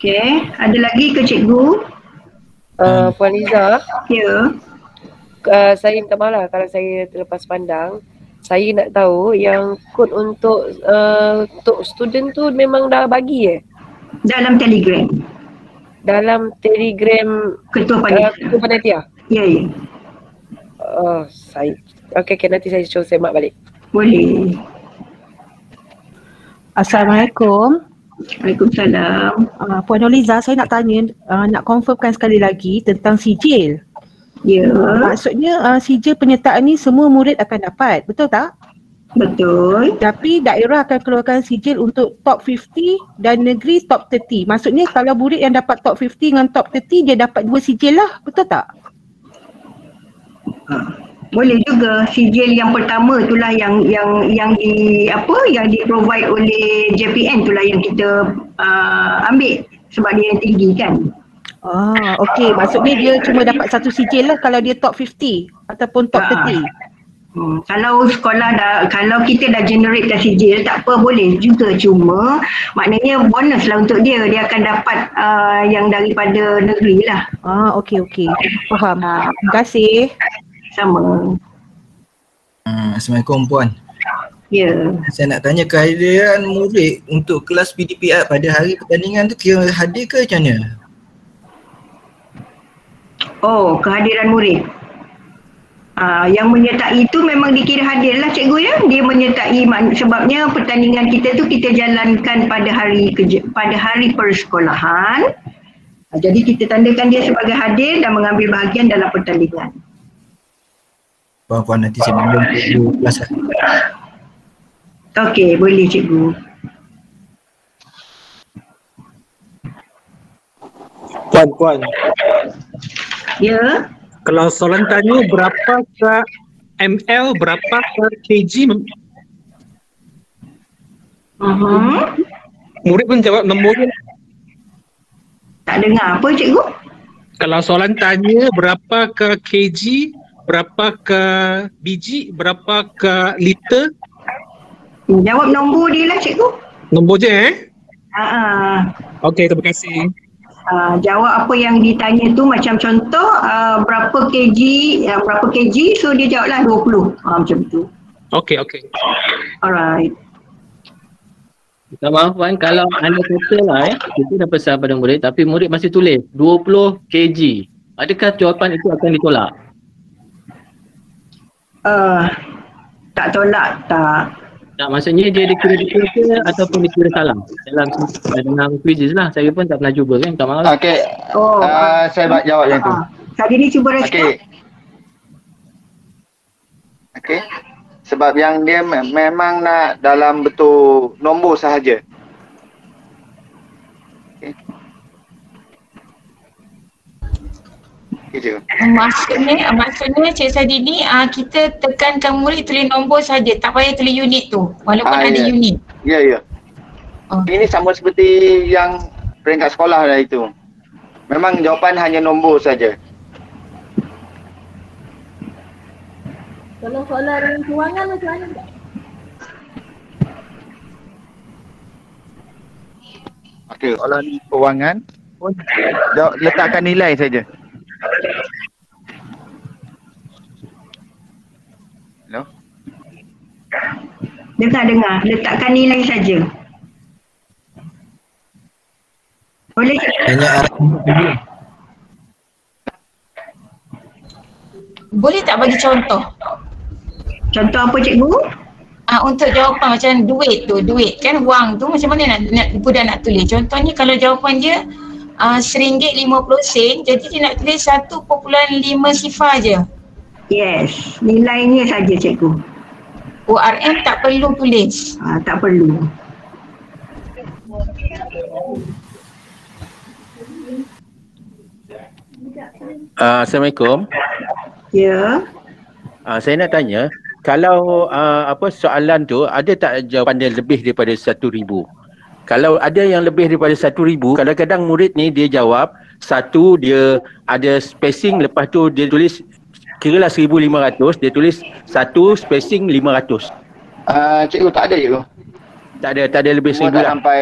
Okey, ada lagi ke cikgu? Puan Liza. Ya. Saya minta maaf lah kalau saya terlepas pandang. Saya nak tahu yang kod untuk student tu memang dah bagi dalam Telegram. Dalam Telegram Ketua Panitia. Ya. Okey, nanti saya cuba semak balik. Boleh. Assalamualaikum. Waalaikumsalam. Puan Noliza, saya nak tanya, nak confirmkan sekali lagi tentang sijil. Ya. Maksudnya sijil penyertaan ni semua murid akan dapat, betul tak? Betul. Tapi daerah akan keluarkan sijil untuk top 50 dan negeri top 30. Maksudnya kalau murid yang dapat top 50 dengan top 30 dia dapat 2 sijil lah, betul tak? Boleh juga. Sijil yang pertama itulah yang di provide oleh JPN itulah yang kita ambil sebab dia yang tinggi kan. Okey, maksudnya dia cuma dapat 1 sijil lah kalau dia top 50 ataupun top 30. Kalau kalau kita dah generate sijil tak apa, boleh juga, cuma maknanya bonus lah untuk dia akan dapat yang daripada negeri lah. Okey, faham. Terima kasih. Sama. Assalamualaikum Puan. Ya. Saya nak tanya kehadiran murid untuk kelas PDPR pada hari pertandingan tu kira hadir ke macam mana? Kehadiran murid. Yang menyertai itu memang dikira hadir lah cikgu ya. Dia menyertai sebabnya pertandingan kita tu kita jalankan pada hari persekolahan. Jadi kita tandakan dia sebagai hadir dan mengambil bahagian dalam pertandingan. Puan-puan nanti saya maklum cikgu kelas. Okey, boleh cikgu. Puan. Ya. Kalau soalan tanya berapa ke ml, berapa ke kg? Murid pun jawab nombor. Tak dengar apa cikgu? Kalau soalan tanya berapa ke kg, berapa ke biji, berapa ke liter? Jawab nombor dia lah cikgu. Nombor je Okey, terima kasih. Jawab apa yang ditanya tu, macam contoh berapa kg, so dia jawablah 20. Macam tu. Okey. Alright. Minta maaf Puan, kalau anda kata lah kita dah pesan pada murid tapi murid masih tulis 20 kg. Adakah jawapan itu akan ditolak? Tak tolak, tak. Tak, maksudnya dia dikira betul ke ataupun dikira salah? Dalam quizzes lah, saya pun tak pernah cuba kan, minta maaf. Okey, saya jawab yang tu. Tadi ni cuba respon. Okey. Sebab yang dia memang nak dalam bentuk nombor sahaja. Maksudnya Cik Sadini, kita tekankan murid tulis nombor saja, tak payah tulis unit tu walaupun ada unit. Ya. Ini sama seperti yang peringkat sekolah dah itu. Memang jawapan hanya nombor saja. Kalau soalan kewangan macam mana? Okey, soalan kewangan letakkan nilai saja. Hello? Dengar. Letakkan nilai saja. Boleh? Boleh tak bagi contoh? Contoh apa cikgu? Untuk jawapan macam duit kan, wang tu macam mana nak budak nak tulis. Contohnya kalau jawapan dia RM1.50, jadi dia nak tulis 1.5 sifar je. Yes, nilainya saja cikgu. ORM tak perlu tulis. Tak perlu. Assalamualaikum. Ya. Saya nak tanya, kalau soalan tu ada tak jawapan dia lebih daripada 1,000? Kalau ada yang lebih daripada 1,000, kadang-kadang murid ni dia jawab satu, dia ada spacing, lepas tu dia tulis kiralah 1,500, dia tulis satu spacing 500. Cikgu tak ada cikgu. Tak ada lebih 1,000 lah. Sampai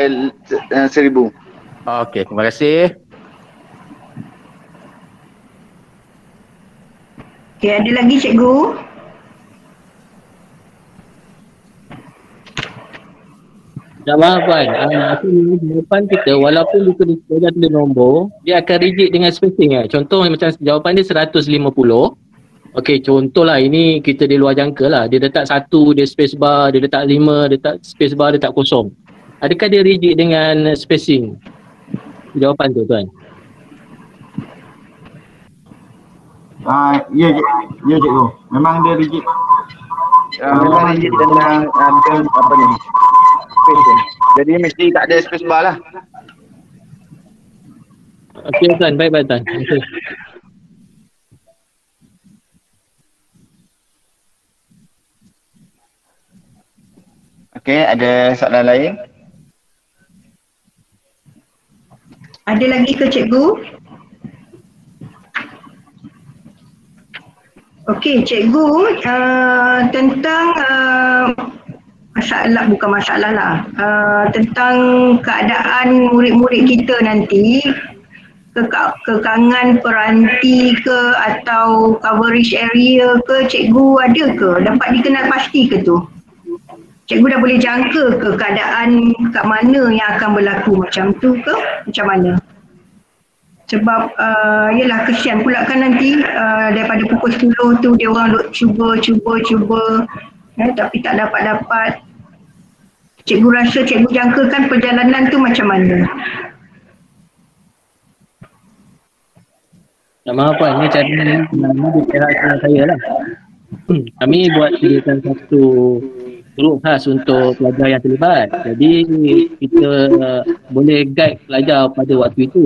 1,000. Okey, terima kasih. Okey, ada lagi cikgu? Tak maaf Puan, jawapan kita walaupun dia tulis nombor, dia akan rigid dengan spacing Contoh macam jawapan dia 150. Okey, contohlah ini kita di luar jangka lah. Dia letak 1, dia space bar, dia letak 5, dia letak space bar, dia letak kosong. Adakah dia rigid dengan spacing? Jawapan tu Tuan. Ya cikgu. Memang dia rigid. Memang rigid dengan apa ni? Space. Jadi mesti tak ada space bar lah. Okey Tuan, baik Tuan. Okay. Okey, ada soalan lain? Ada lagi ke cikgu? Okey, cikgu, tentang masalah lah. Tentang keadaan murid-murid kita nanti, kekangan peranti ke atau coverage area ke, cikgu ada ke? Dapat dikenal pasti ke tu? Cikgu dah boleh jangka ke keadaan kat mana yang akan berlaku macam tu ke? Macam mana? Sebab yelah kesian pula kan nanti daripada pukul 10 tu dia orang duk cuba tapi tak dapat. Cikgu rasa cikgu jangkakan perjalanan tu macam mana? Tak maaf Puan, ni cara ni di pihak saya lah. Kami buat sediakan satu grup khas untuk pelajar yang terlibat. Jadi kita boleh guide pelajar pada waktu itu.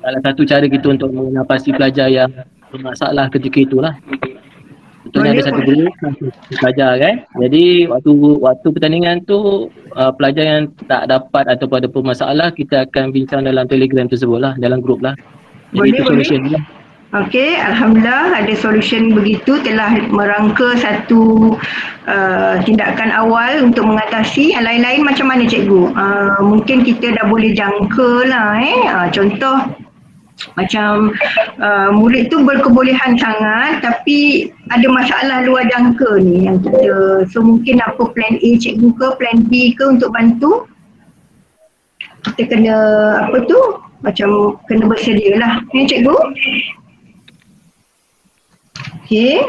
Salah satu cara kita untuk mengenal pasti pelajar yang bermasalah ketika itulah. Contohnya ada satu grup pelajar kan. Jadi waktu pertandingan tu pelajar yang tak dapat ataupun ada permasalah, kita akan bincang dalam Telegram tersebut lah, dalam grup lah. Jadi itu solution lah. Okey, Alhamdulillah ada solution begitu, telah merangka satu tindakan awal untuk mengatasi. Yang lain-lain macam mana cikgu? Mungkin kita dah boleh jangka lah contoh macam murid tu berkebolehan sangat tapi ada masalah luar jangka ni yang kita, so mungkin apa plan A cikgu ke, plan B ke untuk bantu. Kita kena apa tu, macam kena bersedia lah cikgu. Okey.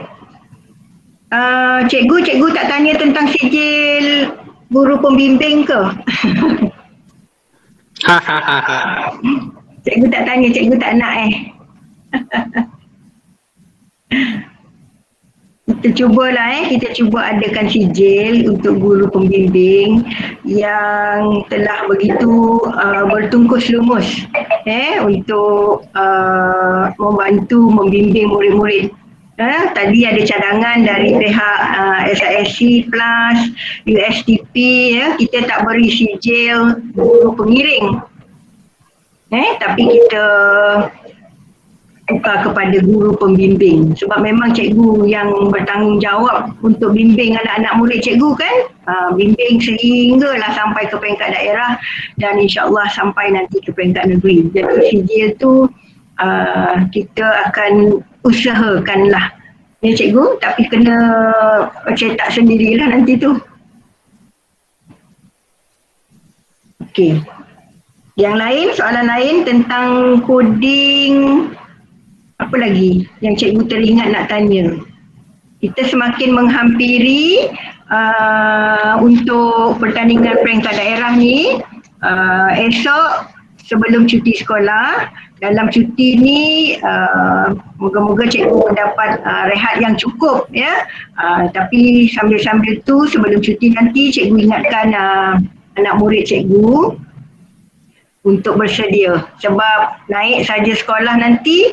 Cikgu tak tanya tentang sijil guru pembimbing ke? Cikgu tak tanya, cikgu tak nak Kita cubalah kita cuba adakan sijil untuk guru pembimbing yang telah begitu bertungkus lumus untuk membantu membimbing murid-murid. Tadi ada cadangan dari pihak SISC Plus, USTP, kita tak beri sijil guru pengiring. Tapi kita tukar kepada guru pembimbing sebab memang cikgu yang bertanggungjawab untuk bimbing anak-anak murid cikgu kan, bimbing sehinggalah sampai ke peringkat daerah dan insya-Allah sampai nanti ke peringkat negeri. Jadi sijil tu kita akan usahakanlah cikgu, tapi kena cetak sendirilah nanti tu. Okey. Yang lain, soalan lain tentang coding, apa lagi yang cikgu teringat nak tanya? Kita semakin menghampiri untuk pertandingan peringkat daerah ni. Esok sebelum cuti sekolah, dalam cuti ni moga-moga cikgu mendapat rehat yang cukup tapi sambil-sambil tu sebelum cuti nanti cikgu ingatkan anak murid cikgu untuk bersedia sebab naik saja sekolah nanti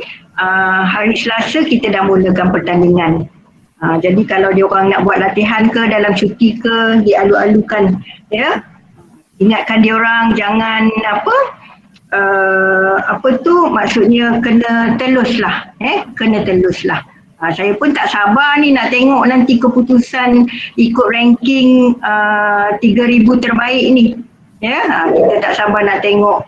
hari Selasa kita dah mulakan pertandingan. Jadi kalau dia orang nak buat latihan ke dalam cuti ke, dialu-alukan ingatkan dia orang jangan maksudnya kena teluslah kena teluslah. Saya pun tak sabar ni nak tengok nanti keputusan ikut ranking 3,000 terbaik ni. Kita tak sabar nak tengok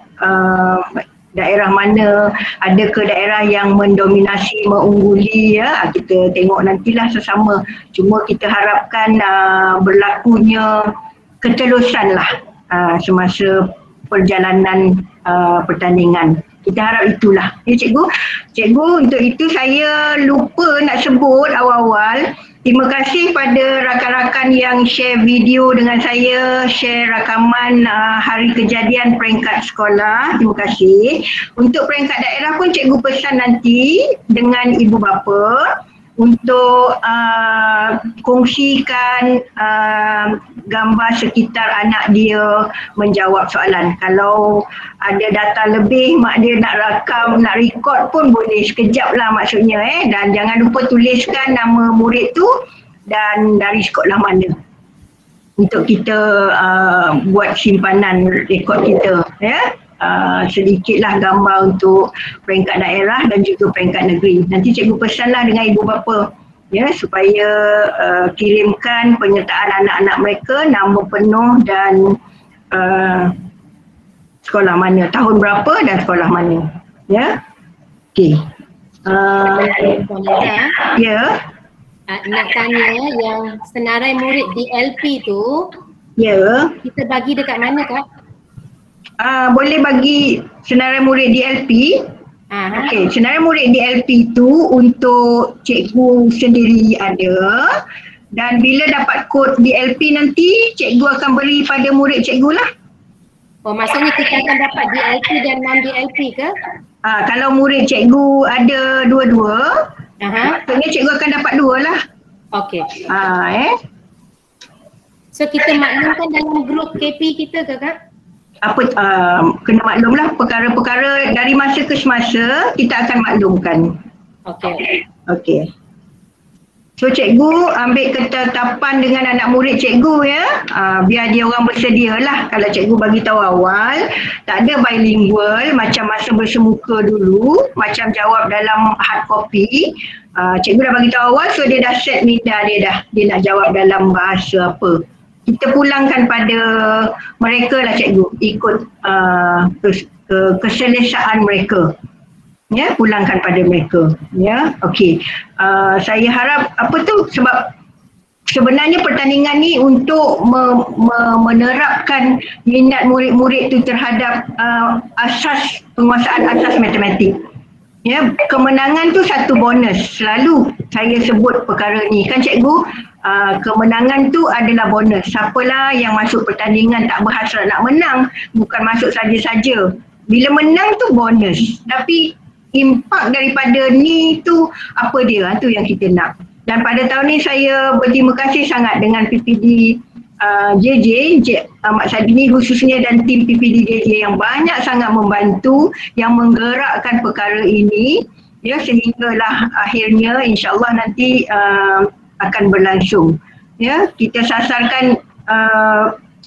daerah mana, ada ke daerah yang mendominasi, mengungguli kita tengok nantilah sesama. Cuma kita harapkan berlakunya ketelusan lah semasa perjalanan pertandingan. Kita harap itulah. Cikgu. Cikgu, untuk itu saya lupa nak sebut awal-awal. Terima kasih pada rakan-rakan yang share video dengan saya, share rakaman hari kejadian peringkat sekolah. Terima kasih. Untuk peringkat daerah pun cikgu pesan nanti dengan ibu bapa untuk kongsikan gambar sekitar anak dia menjawab soalan. Kalau ada data lebih, mak dia nak rakam, nak record pun boleh sekejap lah maksudnya dan jangan lupa tuliskan nama murid tu dan dari sekolah mana untuk kita buat simpanan rekod kita sedikitlah gambar untuk peringkat daerah dan juga peringkat negeri. Nanti cikgu pesanlah dengan ibu bapa supaya kirimkan penyertaan anak-anak mereka, nama penuh dan sekolah mana, tahun berapa dan sekolah mana. Okey. Nak tanya yang senarai murid DLP tu kita bagi dekat mana Kak? Boleh bagi senarai murid DLP. Okey, senarai murid DLP tu untuk cikgu sendiri ada dan bila dapat kod DLP nanti cikgu akan beri pada murid cikgu lah. Oh, maksudnya kita akan dapat DLP dan non-DLP ke? Kalau murid cikgu ada dua-dua, maksudnya cikgu akan dapat dua lah. Okey. So kita maklumkan dalam grup KP kita ke Kak? Kena maklumlah perkara-perkara dari masa ke semasa kita akan maklumkan. Okey. So cikgu ambil ketetapan dengan anak murid cikgu ya. Biar dia orang bersedia lah. Kalau cikgu bagi tahu awal, tak ada bilingual macam masa bersemuka dulu, macam jawab dalam hard copy. Cikgu dah bagi tahu awal, so dia dah set minda dia dah. Dia nak jawab dalam bahasa apa. Kita pulangkan pada mereka lah cikgu, ikut keselesaan mereka. Ya, pulangkan pada mereka. Ya, okey. Saya harap sebab sebenarnya pertandingan ni untuk menerapkan minat murid-murid tu terhadap penguasaan asas matematik. Ya, kemenangan tu satu bonus. Selalu saya sebut perkara ni kan cikgu, kemenangan tu adalah bonus. Siapalah yang masuk pertandingan tak berhasrat nak menang, bukan masuk saja-saja. Bila menang tu bonus. Tapi impak daripada ni tu apa dia, tu yang kita nak. Dan pada tahun ni saya berterima kasih sangat dengan PPD JJ, Ahmad Sadini khususnya dan tim PPD JJ yang banyak sangat membantu, yang menggerakkan perkara ini ya, sehinggalah akhirnya insyaAllah nanti akan berlangsung. Ya, kita sasarkan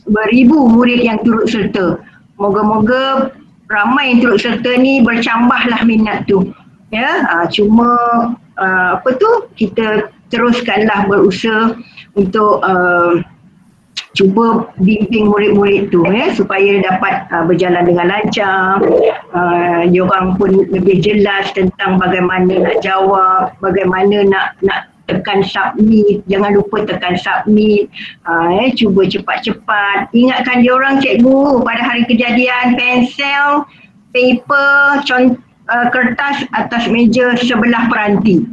beribu murid yang turut serta. Moga-moga ramai yang turut serta ni bercambahlah minat tu. Ya, cuma kita teruskanlah berusaha untuk cuba bimbing murid-murid tu ya, supaya dapat berjalan dengan lancar. Diorang pun lebih jelas tentang bagaimana nak jawab, bagaimana nak tekan submit, jangan lupa tekan submit. Cuba cepat-cepat. Ingatkan diorang cikgu pada hari kejadian, pensel, paper, kertas atas meja sebelah peranti.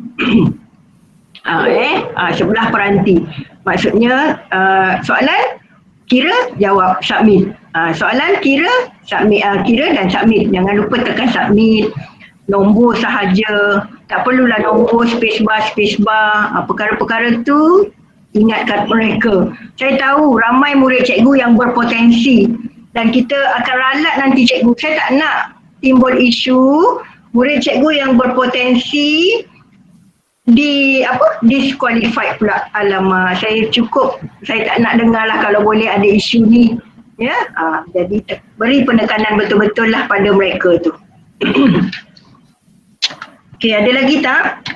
Sebelah peranti. Maksudnya soalan, kira, jawab, submit. Soalan, kira, submit, kira dan submit. Jangan lupa tekan submit. Nombor sahaja, tak perlulah nombor spacebar. Perkara-perkara tu ingatkan mereka. Saya tahu ramai murid cikgu yang berpotensi dan kita akan ralat nanti cikgu. Saya tak nak timbul isu murid cikgu yang berpotensi disqualified pula. Alamak, saya tak nak dengar lah kalau boleh ada isu ni. Ya, jadi beri penekanan betul-betul lah pada mereka tu. Okey, ada lagi tak?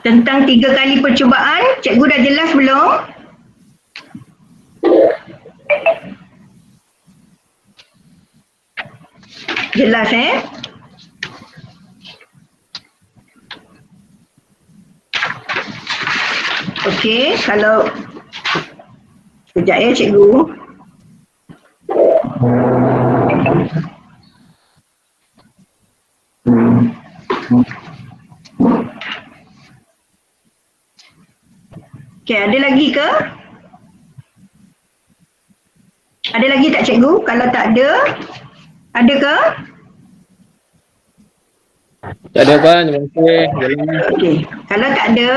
Tentang 3 kali percubaan, cikgu dah jelas belum? Jelas Okey, kalau sekejap ya cikgu. Okey, ada lagi ke? Ada lagi tak cikgu? Kalau tak ada, ada ke? Tak ada kan, terima kasih. Okey, kalau tak ada,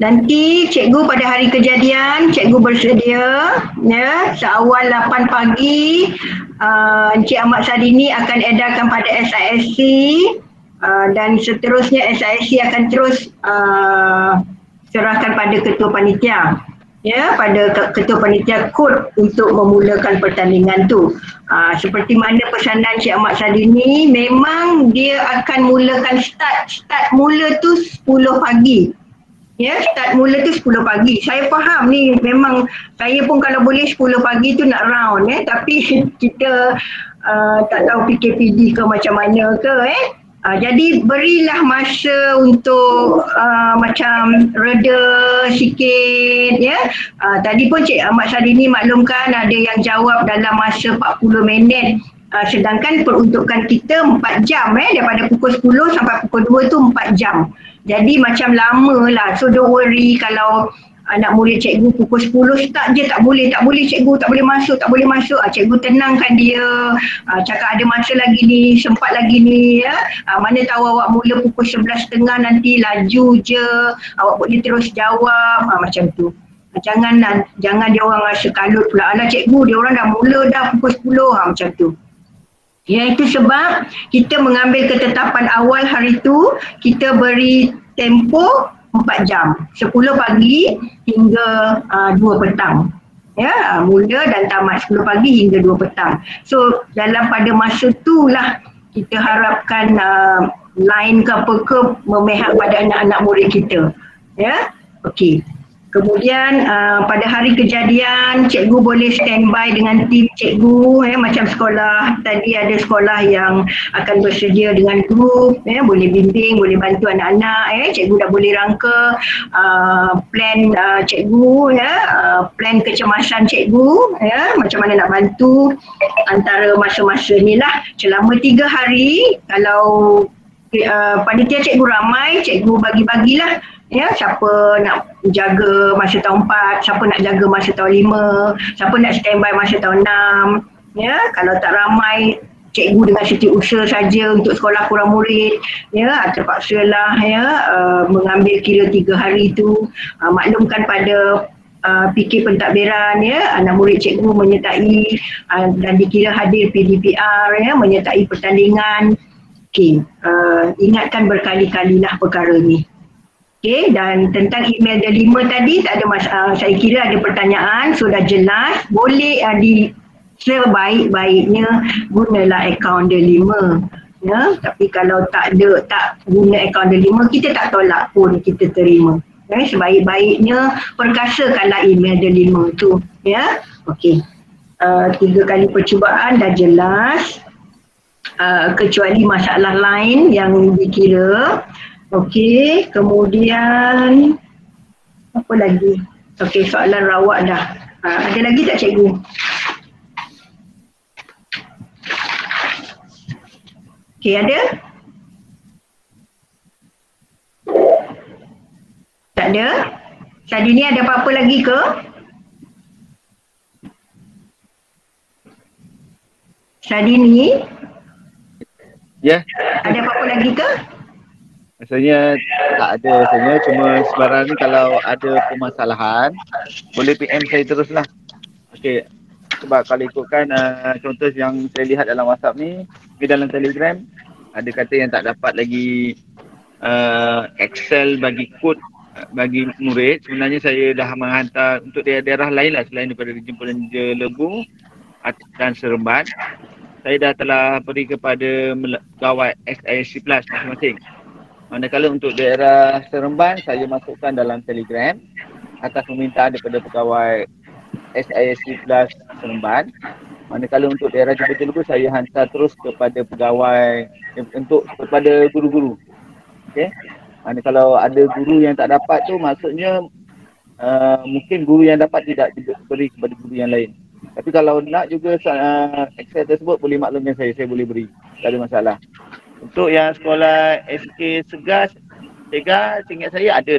nanti cikgu pada hari kejadian, cikgu bersedia ya, seawal 8 pagi Encik Ahmad Sadini akan edarkan pada SISC dan seterusnya SISC akan terus serahkan pada ketua panitia. Ya, pada ketua panitia kod untuk memulakan pertandingan tu. Seperti mana pesanan Cik Ahmad Sadini, memang dia akan mulakan start mula tu 10 pagi. Ya, start mula tu 10 pagi. Saya faham ni, memang saya pun kalau boleh 10 pagi tu nak round tapi kita tak tahu PKPD ke macam mana ke jadi berilah masa untuk macam reda sikit ya. Tadi pun Cik Ahmad Sadini maklumkan ada yang jawab dalam masa 40 minit. Sedangkan peruntukan kita 4 jam daripada pukul 10 sampai pukul 2 tu 4 jam. Jadi macam lama lah. So don't worry kalau anak murid cikgu pukul 10 start je, tak boleh cikgu, tak boleh masuk. Cikgu tenangkan dia, cakap ada masa lagi ni, sempat lagi ni ya. Mana tahu awak mula pukul 11.30 nanti laju je, awak boleh terus jawab, macam tu. Jangan dia orang rasa kalut pula, alah cikgu dia orang dah mula dah pukul 10, macam tu. Ya, itu sebab kita mengambil ketetapan awal hari tu, kita beri tempoh 4 jam, 10 pagi hingga 2 petang. Ya, mula dan tamat 10 pagi hingga 2 petang. So dalam pada masa tu lah kita harapkan line ke apa ke memihak pada anak-anak murid kita. Ya, okey. Kemudian pada hari kejadian cikgu boleh standby dengan tim cikgu macam sekolah tadi ada sekolah yang akan bersedia dengan grup boleh bimbing, boleh bantu anak-anak cikgu dah boleh rangka plan cikgu plan kecemasan cikgu macam mana nak bantu antara masa-masa ni lah selama 3 hari. Kalau panitia cikgu ramai, cikgu bagi-bagilah siapa nak jaga masa tahun 4, siapa nak jaga masa tahun 5, siapa nak standby masa tahun 6. Kalau tak ramai, cikgu dengan setiausaha saja untuk sekolah kurang murid, terpaksalah mengambil kira 3 hari tu. Maklumkan pada fikir pentadbiran anak murid cikgu menyertai dan dikira hadir PDPR menyertai pertandingan. Okey, ingatkan berkali-kalilah perkara ni. Okey, dan tentang email delima tadi tak ada masalah. Saya kira ada pertanyaan, sudah jelas. Boleh sebaik-baiknya gunalah akaun delima. Tapi kalau tak guna akaun delima, kita tak tolak pun, kita terima. Sebaik-baiknya perkasakanlah email delima tu. Okey. 3 kali percubaan dah jelas. Kecuali masalah lain yang dikira. Okey, kemudian apa lagi? Okey, soalan rawat dah. Ada lagi tak cikgu? Okey, ada? Tak ada? Tadi ni ada apa-apa lagi ke? Tadi ni? Ya. Ada apa-apa lagi ke? Rasanya tak ada rasanya, cuma sebarang ni kalau ada permasalahan boleh PM saya teruslah. Okey, sebab kalau ikutkan contoh yang saya lihat dalam WhatsApp ni, di dalam Telegram ada kata yang tak dapat lagi Excel bagi kod bagi murid. Sebenarnya saya dah menghantar untuk daerah-daerah lain lah selain daripada Region Perenja Lebu dan Seremban. Saya dah telah beri kepada pegawai SISC Plus masing-masing. Manakala untuk daerah Seremban, saya masukkan dalam Telegram atas permintaan daripada pegawai SISC Plus Seremban. Manakala untuk daerah Jembetul Lebu, saya hantar terus kepada pegawai kepada guru-guru. Okey. Kalau ada guru yang tak dapat tu, maksudnya mungkin guru yang dapat tidak diberi kepada guru yang lain. Tapi kalau nak juga Excel tersebut, boleh maklumkan saya boleh beri. Tak ada masalah. Untuk yang sekolah SK Segas, seingat saya ada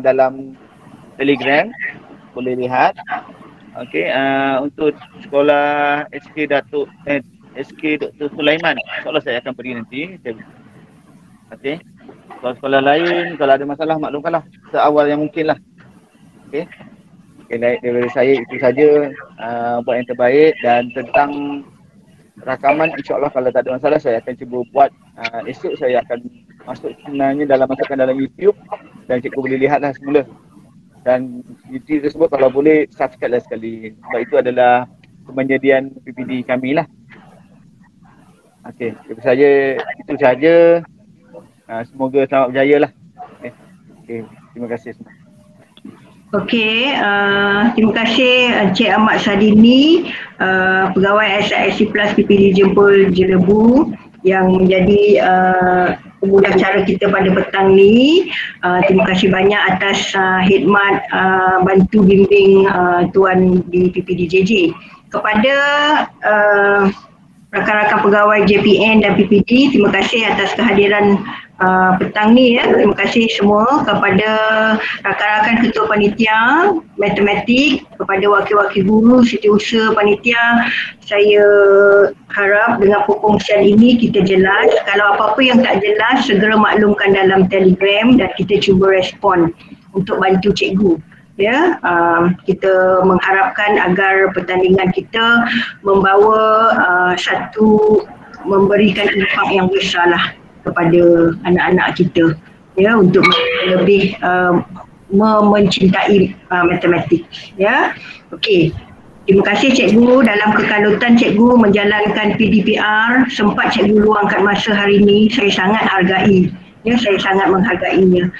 dalam Telegram, boleh lihat. Okey, untuk sekolah SK Dr. Sulaiman, insyaAllah saya akan beri nanti. Okey, kalau sekolah lain, kalau ada masalah maklumkanlah seawal yang mungkin lah. Okey, dari saya itu saja, buat yang terbaik. Dan tentang rakaman, insyaAllah kalau tak ada masalah saya akan cuba buat. Esok saya akan masukkan dalam YouTube dan cikgu boleh lihatlah semula. Dan YouTube tersebut kalau boleh subscribe lah sekali, sebab itu adalah penyediaan PPD kami lah. Okey, itu saja. Semoga selamat berjaya lah. Okey, terima kasih semua. Okey, terima kasih Encik Ahmad Sadini, pegawai SISC Plus PPD Jempol Jelebu yang menjadi pemudah cara kita pada petang ni. Terima kasih banyak atas khidmat bantu bimbing Tuan di PPD JJ. Kepada rakan-rakan pegawai JPN dan PPD, terima kasih atas kehadiran petang ni ya. Terima kasih semua kepada rakan-rakan ketua panitia matematik, kepada wakil-wakil guru, setiausaha panitia. Saya harap dengan perkongsian ini kita jelas. Kalau apa-apa yang tak jelas, segera maklumkan dalam Telegram dan kita cuba respon untuk bantu cikgu. Ya, kita mengharapkan agar pertandingan kita membawa memberikan impak yang besar lah kepada anak-anak kita, ya, untuk lebih mencintai matematik. Ya, okey. Terima kasih cikgu, dalam kekalutan cikgu menjalankan PDPR, sempat cikgu luangkan masa hari ini, saya sangat hargai. Ya, saya sangat menghargainya.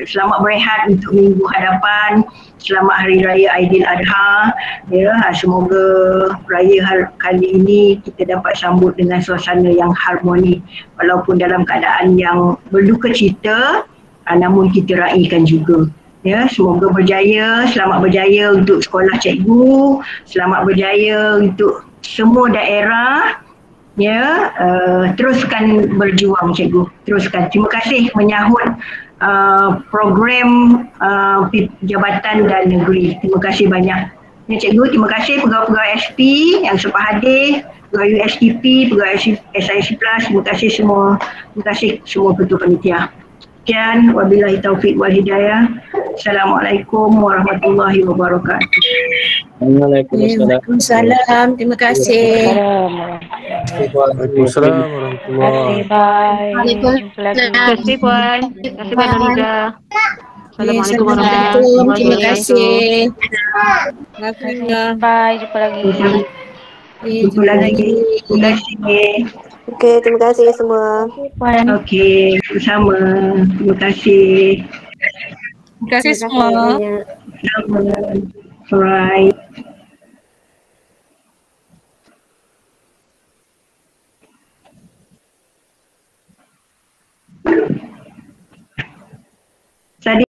Selamat berehat untuk minggu hadapan. Selamat Hari Raya Aidiladha. Ya, semoga raya kali ini kita dapat sambut dengan suasana yang harmoni. Walaupun dalam keadaan yang berduka cita, namun kita raikan juga. Ya, semoga berjaya, selamat berjaya untuk sekolah cikgu, selamat berjaya untuk semua daerah. Ya, teruskan berjuang cikgu, teruskan. Terima kasih menyahut program Jabatan dan Negeri. Terima kasih banyak. Ya cikgu, terima kasih pegawai-pegawai SP yang sempat hadir, pegawai USTP, pegawai SIC Plus, terima kasih semua. Terima kasih semua ketua panitia. Sekian, wabillahi taufiq wal hidayah. Assalamualaikum warahmatullahi wabarakatuh. Waalaikumsalam. Terima kasih. Waalaikumsalam warahmatullahi wabarakatuh. Terima kasih Puan. Terima kasih Puan Nurija. Assalamualaikum warahmatullahi wabarakatuh. Terima kasih. Bye, jumpa lagi. Jumpa lagi. Terima kasih. Okey, terima kasih semua. Okey, bersama. Terima kasih. Terima kasih semua. Sama. Alright.